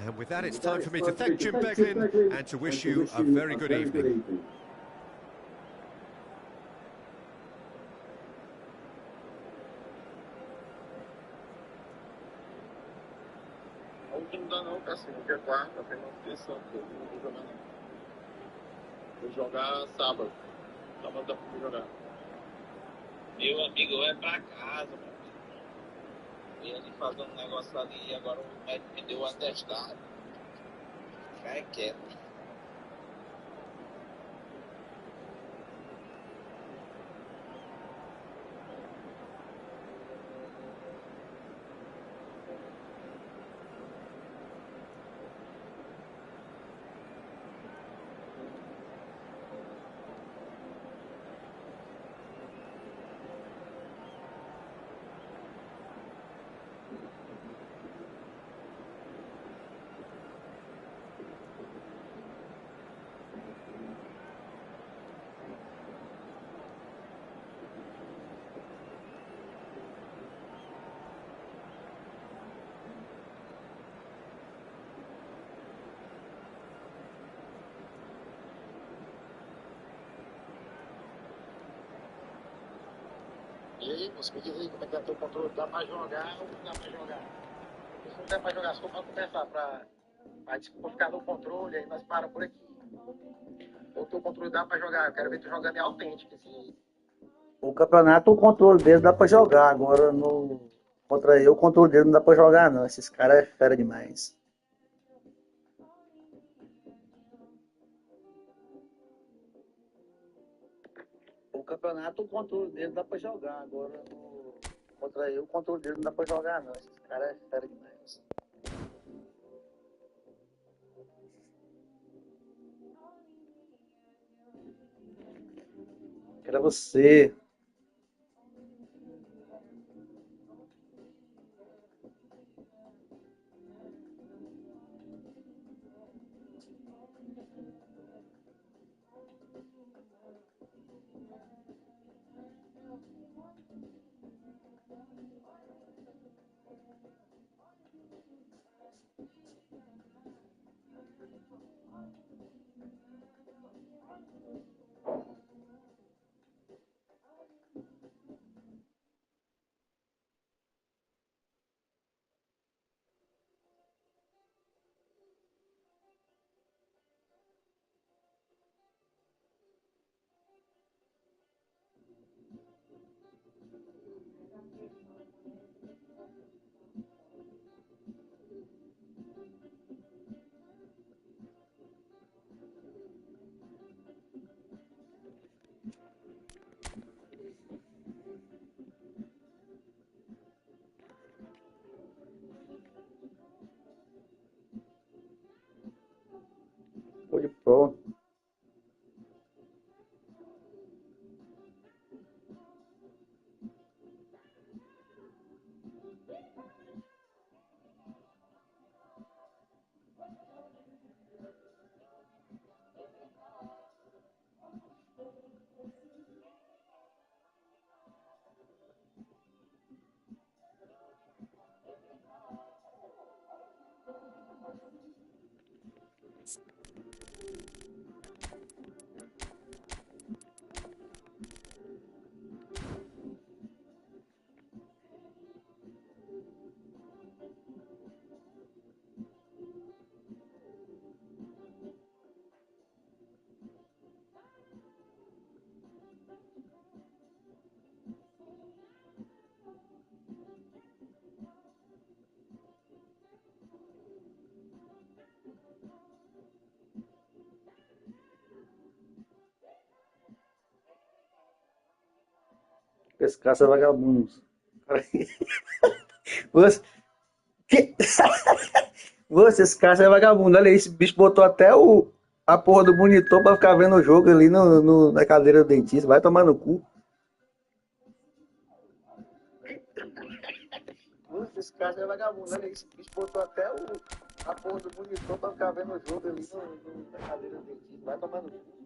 C: And with that, it's time for me to thank Jim Beglin and to wish you a very good evening.
B: Não dá não, Cassino, que é quarta, tem uma terça, não vou jogar não. Vou jogar sábado. Sábado dá pra jogar.
A: Meu amigo, é pra casa, mano. Eu ia ali fazer um negócio ali e agora o médico me deu o atestado. Fica quieto.
B: E aí, moço, me diz aí como é que é o teu controle? Dá pra jogar ou não dá pra jogar? Se não der pra jogar, só pra começar, pra ficar no controle, aí nós paramos por aqui. Ou o teu controle dá pra jogar? Eu quero ver tu jogando em autêntico. Assim.
F: O campeonato, o controle dele dá pra jogar. Agora, contra eu, o controle dele não dá pra jogar, não. Esses caras é fera demais. O campeonato, o controle dele dá pra jogar. Agora, contra eu, o controle dele não dá pra jogar, não. Esses caras é fera demais. Era você. Show. Esse caça vagabundo. Você, que... Você, esse caça é vagabundo. Olha aí, esse bicho botou até a porra do monitor pra ficar vendo o jogo ali na cadeira do dentista. Vai tomar no cu. Esse caça é vagabundo. Olha aí, esse bicho botou até a porra do monitor pra ficar vendo o jogo ali na cadeira do dentista. Vai tomar no cu.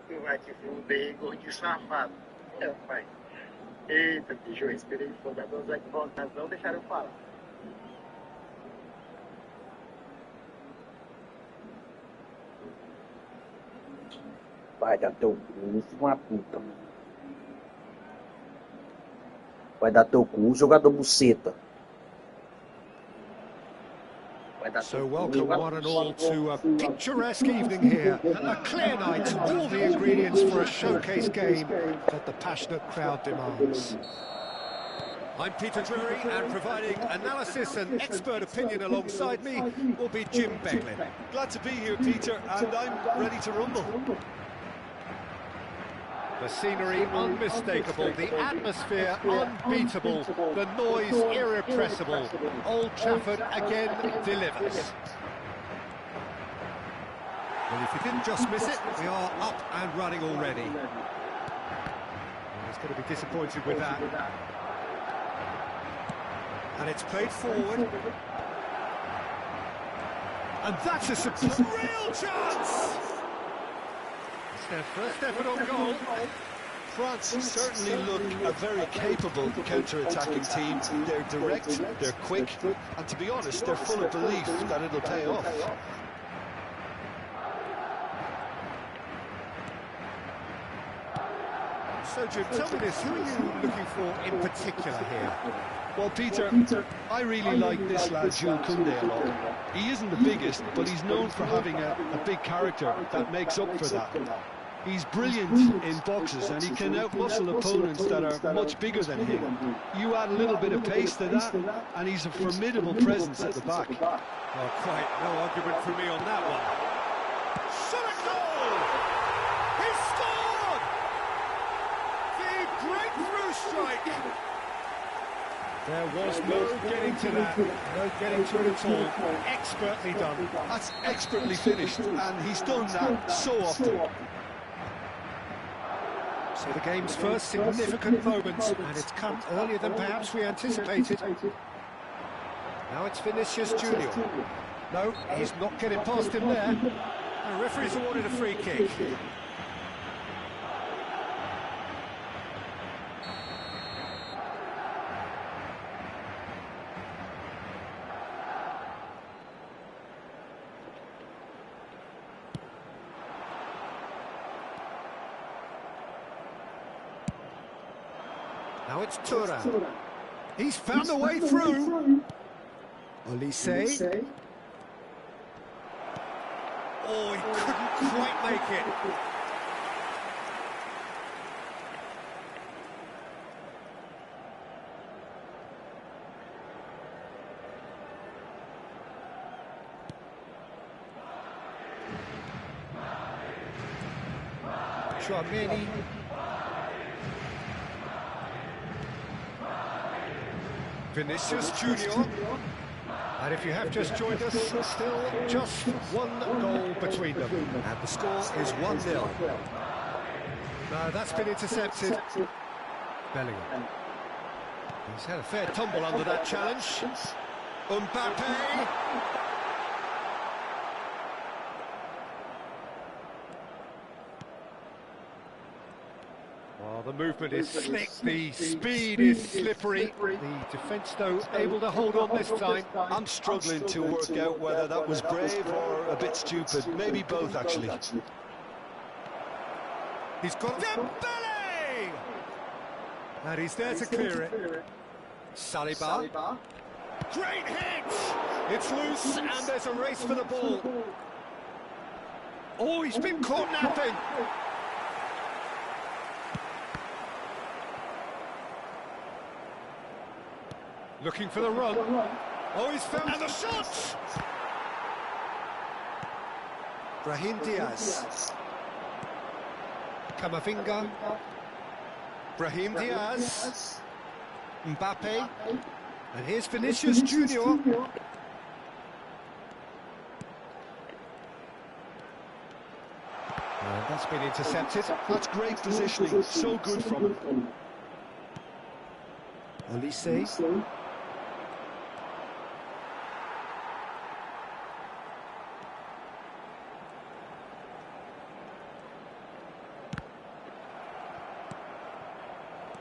F: Tu vai te fuder, gordinho safado. É, pai. Eita, bicho, eu respirei foda, dos aqui voltados, não deixaram eu falar. Vai dar teu cu, uma puta. Vai dar teu cu, jogador buceta.
C: So welcome one and all to a picturesque evening here. A clear night, all the ingredients for a showcase game that the passionate crowd demands. I'm Peter Drury, and providing analysis and expert opinion alongside me will be Jim Beglin.
D: Glad to be here, Peter, and I'm ready to rumble.
C: The scenery unmistakable, the atmosphere unbeatable, the noise irrepressible. Old Trafford again delivers.
D: Well, if he didn't just miss it, we are up and running already.
C: Well, he's going to be disappointed with that.
D: And it's played forward. And that's a real chance!
C: It's their first effort on goal.
D: France certainly look a very capable counter-attacking team. They're direct, they're quick, and to be honest, they're full of belief that it'll pay off.
C: So, Jim, tell me this, who are you looking for in particular here?
D: Well, Peter, I really like this lad, Jules Koundé, a lot. He isn't the biggest, but he's known for having a big character that makes up for that. He's brilliant in boxes, and he can outmuscle opponents that are much bigger than him. You add a little bit of pace to that, and he's a formidable presence at the back.
C: Well, quite no argument from me on that one. Shot a goal! He scored! The breakthrough strike! There was no getting to that, no getting to it at all. Expertly done.
D: That's expertly finished, and he's done that so often.
C: So the game's first significant moment, and it's come earlier than perhaps we anticipated. Now it's Vinicius Junior. No, he's not getting past him there. The referee's awarded a free kick. Now it's Thuram. He's found a way through. Olise. Oh, he couldn't quite make it. Chouameni. Vinicius Junior. And if you have just joined us, still just one goal between them. And the score is 1-0. No, that's been intercepted. Bellingham. He's had a fair tumble under that challenge. Mbappe. Well, the movement is slick, the speed is slippery. The defence, though, able to hold on this time.
D: I'm struggling to work out whether that was brave or a bit stupid. Maybe both, actually.
C: He's got Dembele! And he's there to clear it. Saliba. Great hit! It's loose, and there's a race for the ball. Oh, he's been caught napping. Looking for the run. Oh, he's found the shot! Brahim Diaz. Camavinga. Brahim Diaz. Mbappe. And here's Vinicius Junior. And that's been intercepted.
D: That's great positioning. So good from him.
C: Olise.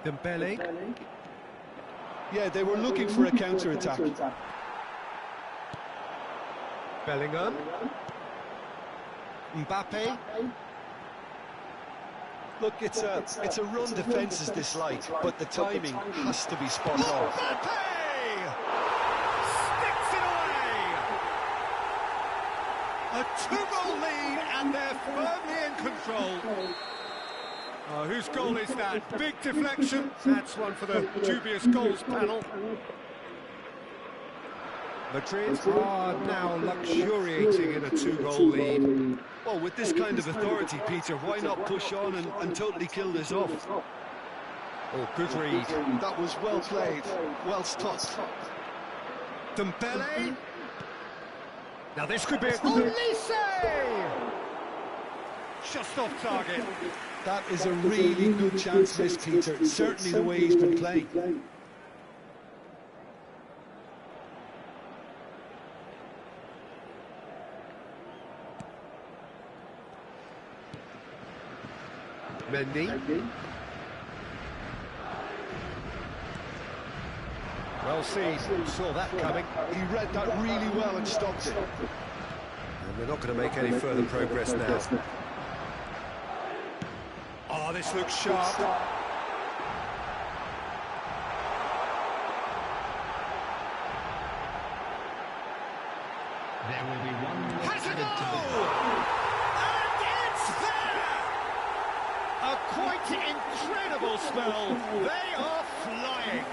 C: Dembele.
D: Yeah, they were looking for a counter-attack.
C: Bellingham. Mbappe.
D: Look, it's a run defence is this light, but the timing has to be spot on.
C: Mbappe! Sticks it away! A 2-goal lead, and they're firmly in control. Oh, whose goal is that? Big deflection. That's one for the dubious goals panel. Madrid are now luxuriating in a 2-goal lead.
D: Well, with this kind of authority, Peter, why not push on and totally kill this off?
C: Oh, good read.
D: That was well played, well stopped.
C: Dembele. Now this could be a... Olise! Just off target.
D: That is a really good chance missed, Peter. Certainly the way he's been playing.
C: Mendy. Well seen, saw that coming.
D: He read that really well and stopped it.
C: And they're not going to make any further progress now. Oh, this looks sharp.
E: There will be one more
C: Has a
E: added to the
C: goal! And it's there! A quite incredible spell. They are flying.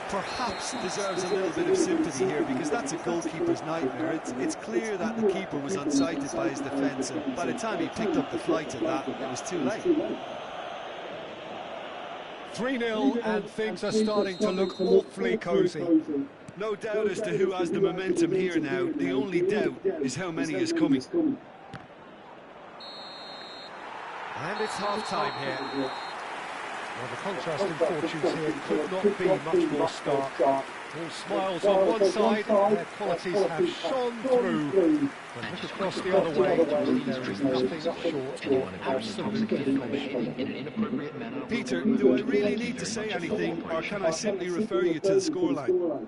D: Perhaps deserves a little bit of sympathy here, because that's a goalkeeper's nightmare. It's clear that the keeper was unsighted by his defence, and by the time he picked up the flight of that, it was too late.
C: 3-0 and things are starting to look awfully cosy.
D: No doubt as to who has the momentum here now. The only doubt is how many is coming.
C: And it's half-time here. Well, the contrasting fortunes here could not be much more stark. All smiles on one side, their qualities have shone through. But look across the other way, there is nothing short of absolutely phenomenal.
D: Peter, do I really need to say anything, or can I simply refer you to the scoreline?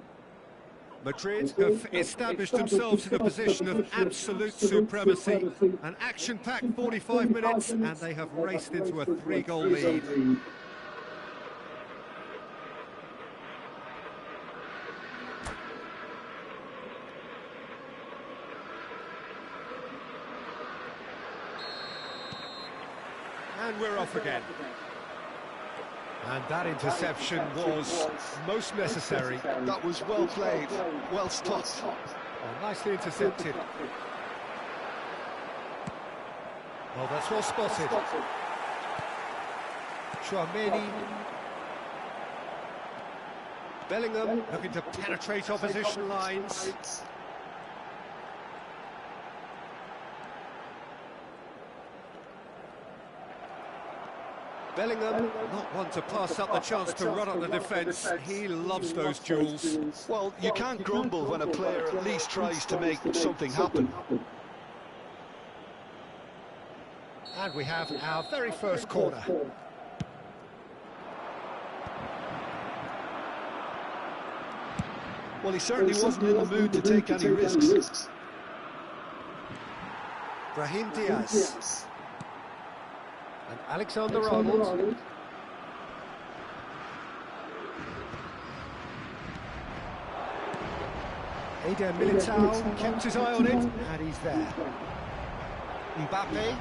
C: Madrid have established themselves in a position of absolute supremacy. An action-packed 45 minutes, and they have raced into a 3-goal lead. And we're off again. And that interception was most necessary.
D: That was well played, well stopped.
C: Oh, nicely intercepted. Well, that's well spotted. Chouameni. Bellingham looking to penetrate opposition lines. Bellingham, not one to pass up the chance to run up the defence. He loves those duels.
D: Well, you can't grumble when a player at least tries to make something happen.
C: And we have our very first corner.
D: Well, he certainly wasn't in the mood to take any risks.
C: Brahim Diaz. And Alexander-Arnold. Eder Militao kept his eye on it, and he's there. Mbappe.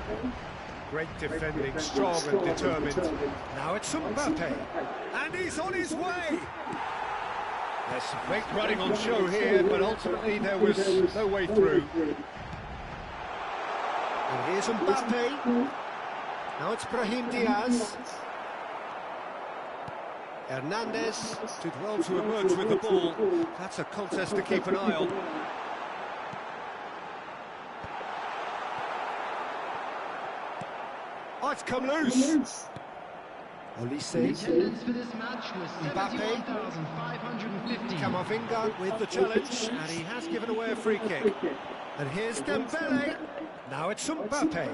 C: Great defending, strong and determined. Now it's Mbappe. And he's on his way! There's some great running on show here, but ultimately there was no way through. And here's Mbappe. Now it's Brahim Diaz. Hernandez did well to emerge with the ball. That's a contest to keep an eye on. Oh, it's come loose. Olise. Mbappe. Camavinga with the challenge, and he has given away a free kick. And here's Dembele. Now it's Mbappe.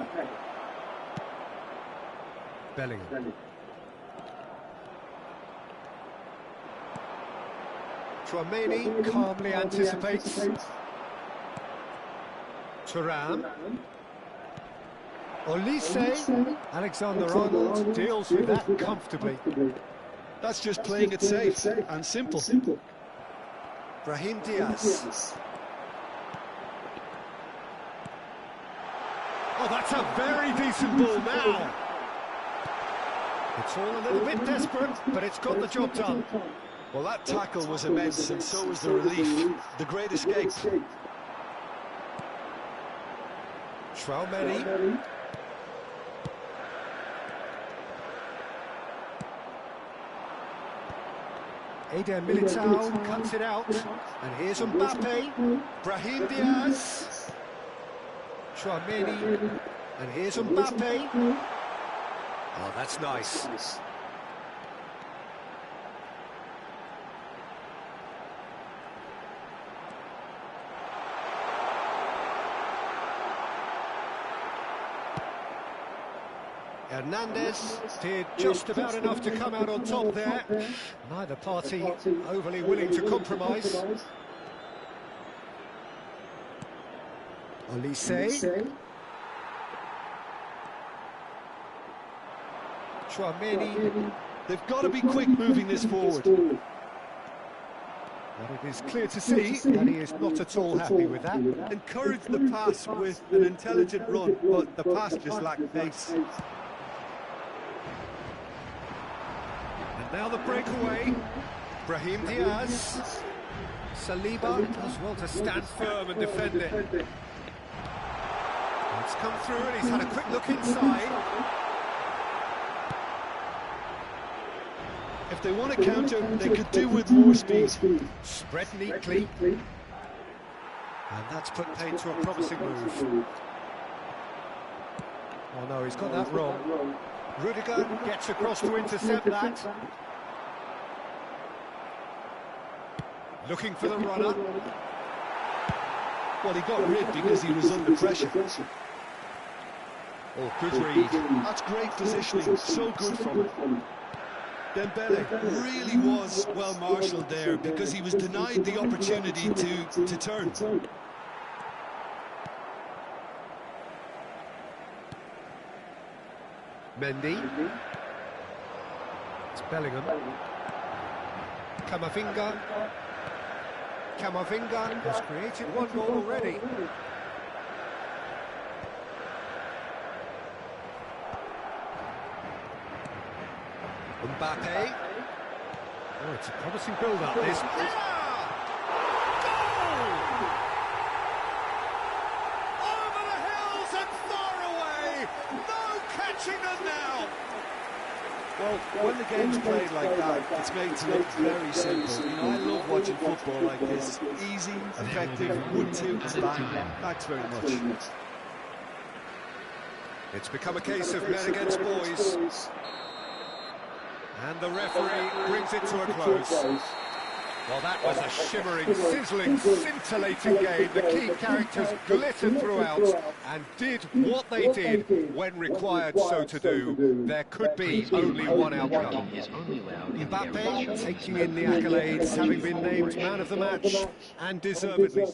C: Bellingham. Chouameni calmly anticipates. Thuram. Olise. Alexander-Arnold deals with that comfortably.
D: That's just playing it safe and simple.
C: Brahim Diaz. Oh, that's a very decent ball now. It's all a little bit desperate, but it's got the job done.
D: Well, that tackle was immense, and so was the relief. The great escape.
C: Traumeni. Eder Militao cuts it out. And here's Mbappe. Brahim Diaz. Traumeni. And here's Mbappe. Oh, that's nice. Hernandez did just about enough to come out on top there. Neither party overly willing to compromise. Olise. Traumeni.
D: They've got to be quick moving this forward.
C: But it is clear to see that he is not at all happy with that.
D: Encourage the pass with an intelligent run, but the pass just lacked pace.
C: And now the breakaway. Brahim Diaz. Saliba does well to stand firm and defend it. It's come through and he's had a quick look inside.
D: If they want to counter, they could do with more speed.
C: Spread neatly. And that's put paid to a promising move. Oh no, he's got that wrong. Rudiger gets across to intercept that. Looking for the runner.
D: Well, he got rid because he was under pressure.
C: Oh, good read.
D: That's great positioning, so good from him. Dembele really was well marshalled there because he was denied the opportunity to turn.
C: Mendy. It's Bellingham. Camavinga. Camavinga has created one goal already. Mbappe. Oh, it's a promising build-up, this. Goal! Over the hills and far away! No catching them now!
D: Well, when the game's played like that, it's made to look very simple. You know, I love watching football like this. Easy, effective, 1-2, and bang. Thanks very much.
C: It's become a case of men against boys. And the referee brings it to a close. Well, that was a shimmering, sizzling, scintillating game. The key characters glittered throughout and did what they did when required so to do. There could be only one outcome. Mbappe taking in the accolades, having been named man of the match, and deservedly.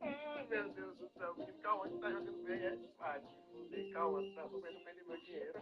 B: Ai, meu Deus do céu, o Cauã tá jogando bem, é? Ah, tipo, Cauã, tá vendo perder meu dinheiro.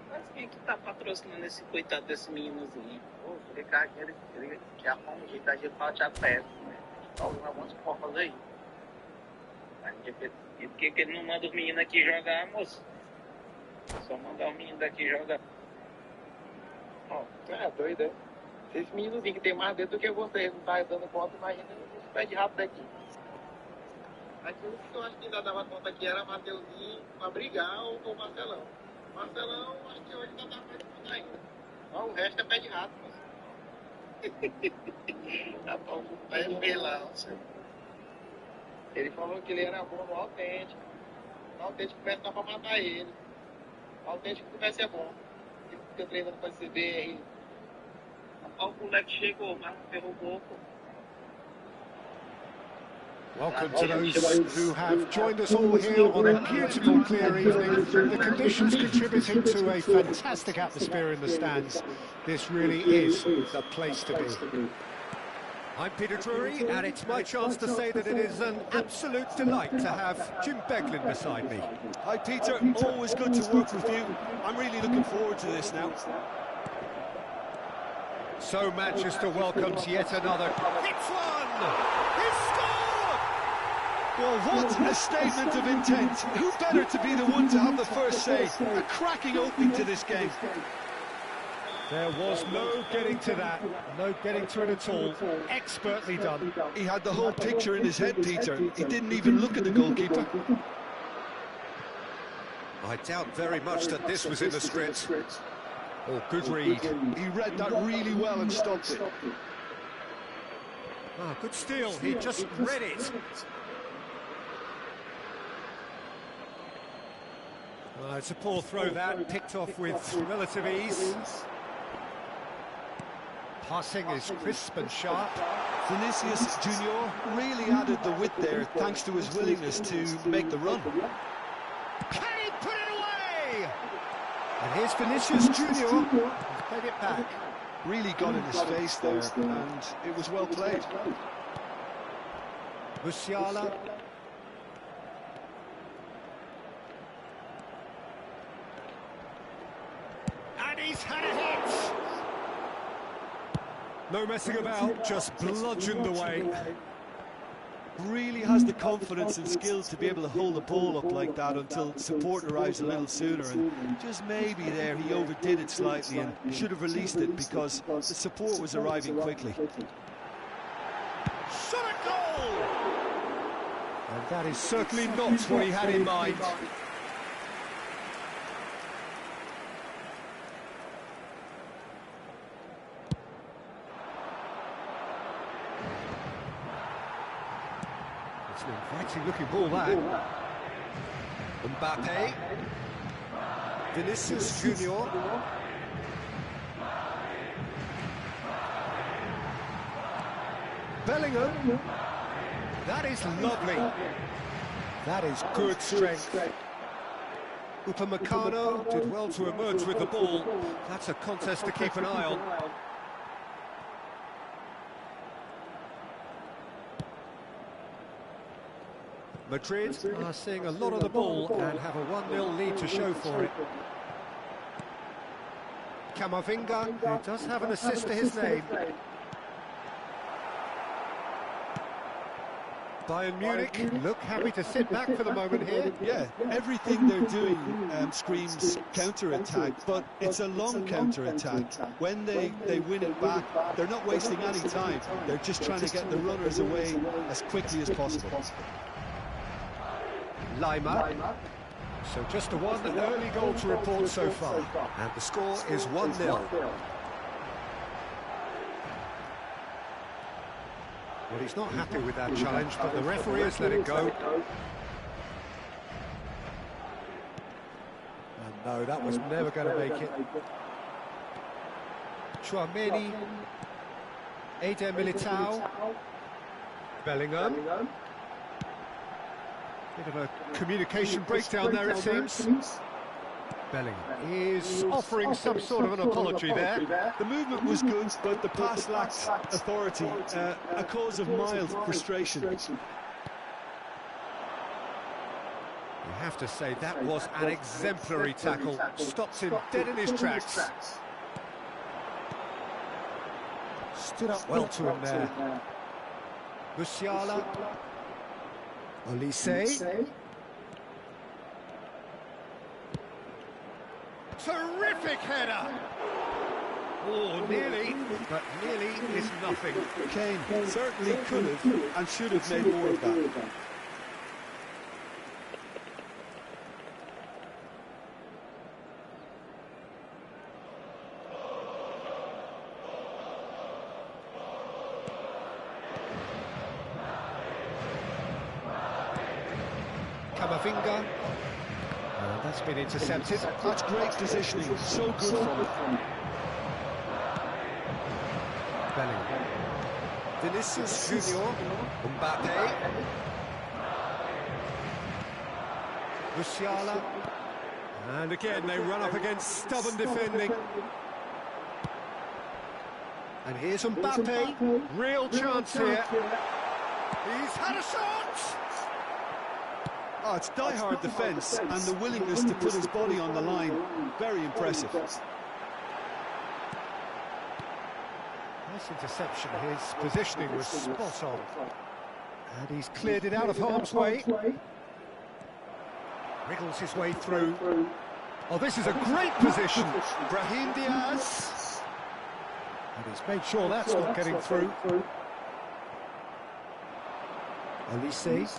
A: Mas quem é que tá patrocinando esse coitado desse meninozinho?
B: Pô, o Ricardo, ele quer arrumar um jeito da gente falar Thiago Pérez, né? Tá usando um monte de formas aí.
A: E por que ele não manda os meninos aqui jogar, moço? Só mandar os meninos daqui jogar.
B: Ó, tu é doido, é? Se esse meninozinho que tem mais dedo do que vocês não tá dando conta, imagina os pés de rato daqui. Aquilo que eu acho que ainda dava conta aqui era Mateuzinho pra brigar ou com o Marcelão. Marcelão, acho que hoje ainda dá mais conta ainda. Ó, o resto é pé de rato, moço. Rapaz, o pé é pelão, senhor. Ele falou que ele era bom no autêntico. No autêntico parece que dá pra matar ele. O autêntico que vai ser bom. Ele fica treinando pra CBR.
A: Rapaz, o moleque chegou, mas não ferrou o pouco.
C: Welcome to those who have joined us all here on a beautiful, clear evening. The conditions contributing to a fantastic atmosphere in the stands. This really is the place to be. I'm Peter Drury, and it's my chance to say that it is an absolute delight to have Jim Beglin beside me.
D: Hi Peter, always good to work with you. I'm really looking forward to this now.
C: So Manchester welcomes yet another. It's one! He's scored!
D: Well, what a statement of intent. Who better to be the one to have the first say? A cracking opening to this game.
C: There was no getting to that, no getting to it at all. Expertly done.
D: He had the whole picture in his head, Peter. He didn't even look at the goalkeeper.
C: I doubt very much that this was in the script. Oh, good read.
D: He read that really well and stopped it.
C: Ah, good steal. He just read it. It's a poor throw that, picked off with relative ease. Passing is crisp and sharp.
D: Vinicius Junior really added the width there thanks to his willingness to make the run.
C: Can he put it away? And here's Vinicius Junior. He's played it back.
D: Really got in his face there, and it was well played.
C: Musiala. And he's had a hit. No messing about, just bludgeoned away.
D: Really has the confidence and skills to be able to hold the ball up like that until support arrives a little sooner, and just maybe there he overdid it slightly and should have released it because the support was arriving quickly.
C: Shot a goal! And that is certainly not what he had in mind. It's an inviting looking ball, that. Mbappe. Vinicius Junior. Bellingham. That is lovely. That is good strength. Upamecano did well to emerge with the ball. That's a contest to keep an eye on. Madrid are seeing a lot of the ball and have a 1-0 lead to show for it. Camavinga, who does have an assist to his name. Bayern Munich look happy to sit back for the moment here.
D: Yeah, everything they're doing screams counter-attack, but it's a long counter-attack. When they win it back, they're not wasting any time. They're just trying to get the runners away as quickly as possible.
C: Lima. So just a one early goal to report so far. And the score is 1-0. Well, he's not happy with that challenge, but the referee has let it go. And no, that was never going to make it. Chouameni, Eder Militao, Bellingham. Bit of a communication breakdown there, it seems. Bellingham is offering some sort of an apology there.
D: The movement was good, but the pass lacked authority, a cause of mild frustration.
C: You have to say that was an exemplary tackle. Stops him dead in his tracks. Stood up well to him there. Musiala. Olise. Terrific header! Oh, nearly, but nearly is nothing.
D: Kane certainly could have and should have made more of that.
C: Camavinga. That's been intercepted.
D: That's great positioning, so good from him.
C: Bellingham. Vinicius Junior. Mbappe. Musiala. And again they run up against stubborn defending. And here's Mbappe. Real chance here. He's had a shot!
D: Oh, it's die-hard defence and the willingness to put his body on the line. Very impressive.
C: Nice interception. His positioning was spot on. And he's cleared it out of harm's way. Wriggles his way through. Oh, this is a great position. Brahim Diaz. And he's made sure that's not getting through. Olise.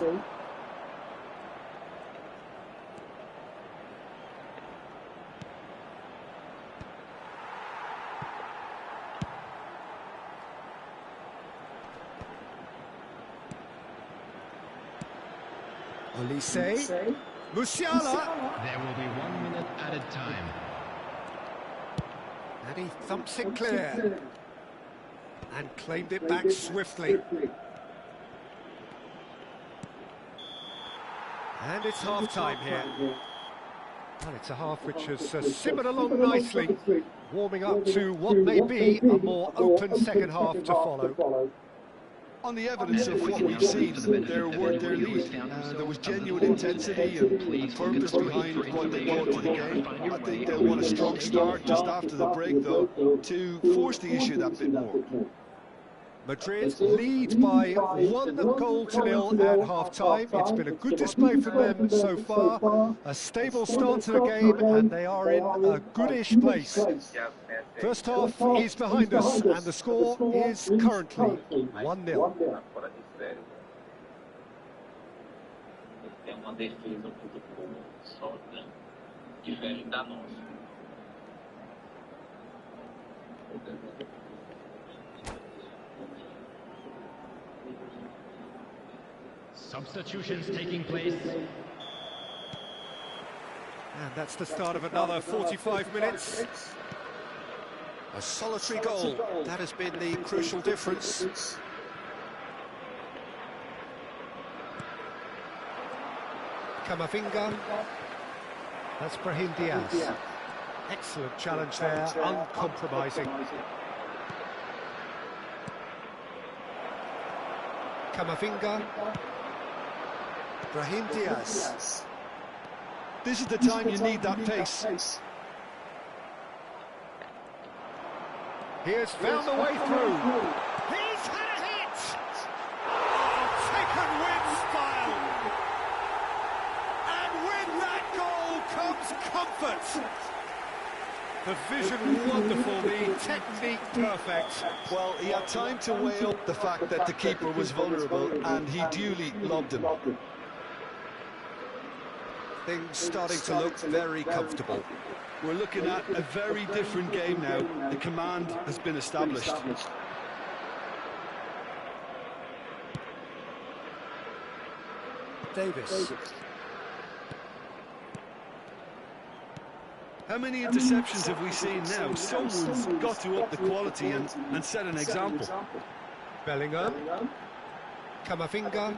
C: Olise. Musiala.
E: There will be 1 minute added time.
C: And he thumps it clear. And claimed it back swiftly. And it's half-time here. Well, it's a half which has simmered along nicely, warming up to what may be a more open second half to follow.
D: On the evidence of what we've seen, their lead. There was genuine intensity and purpose behind what they brought to the game. I think they'll want a strong start just after the break, though, to force the issue that bit more.
C: Madrid lead by 1-0 at half-time. It's been a good display from them so far. A stable start to the game, and they are in a goodish place. First half is behind us, and the score is currently 1-0.
A: Tem uma defesa muito boa, sólida, diferente da nossa.
E: Substitutions taking place.
C: And that's the start of another 45 minutes. A solitary goal, that has been the crucial difference. Camavinga. That's Brahim Diaz. Excellent challenge there, uncompromising. Camavinga. Brahim Diaz.
D: This is the time you need that pace.
C: He has found the way through. He's had a hit! Oh, taken with style. And with that goal comes comfort. The vision wonderful, the technique perfect.
D: Well, he had time to weigh up the fact that the keeper was vulnerable, and he duly lobbed him.
C: Things starting to look very comfortable.
D: We're looking at a very different game now. The command has been established.
C: Davis.
D: How many interceptions have we seen now? Someone's got to up the quality and set an example.
C: Bellingham. Camavinga.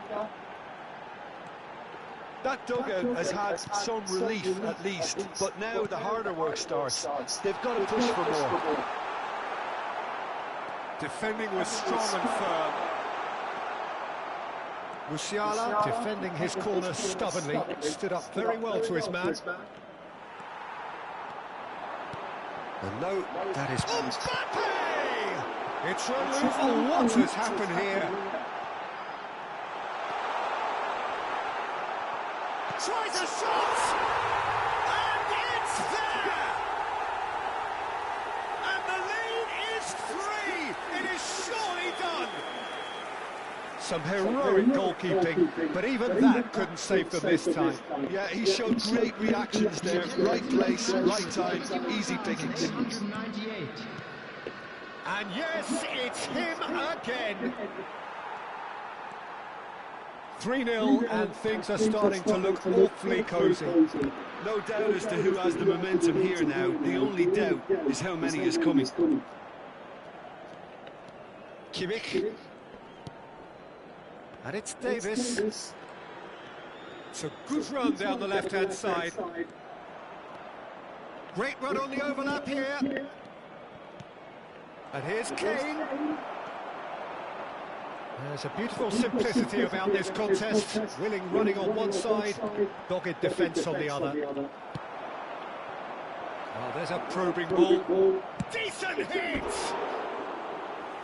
D: That dugout has had some relief at least, but now the harder work starts. They've got to push for more.
C: Defending was strong and firm. Musiala defending his corner stubbornly, stood up very well to his man. And no, that is... Mbappe! It's unbelievable what has happened here. Tries a shot! And it's there! And the lead is 3! It is surely done! Some heroic goalkeeping, but even that couldn't save them this time.
D: Yeah, he showed great reactions there. Right place, right time, easy pickings.
E: 198.
C: And yes, it's him again. 3-0, and things are starting to look awfully cosy.
D: No doubt as to who has the momentum here now. The only doubt is how many is coming.
C: Kimmich. And it's Davis. It's a good run down the left-hand side. Great run on the overlap here. And here's Kane. There's a beautiful simplicity about this contest. Willing running on one side, dogged defence on the other. Oh, there's a probing ball. Decent hit!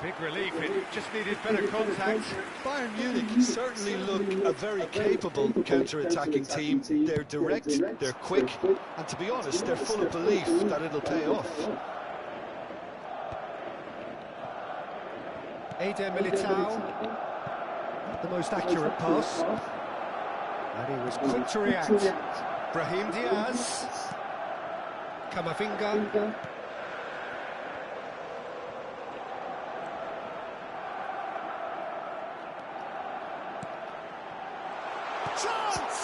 C: Big relief, it just needed better contact.
D: Bayern Munich certainly look a very capable counter-attacking team. They're direct, they're quick, and to be honest, they're full of belief that it'll pay off.
C: Eder Militao, not the most accurate pass, and he was quick to react. Brahim Diaz, Camavinga. Chance!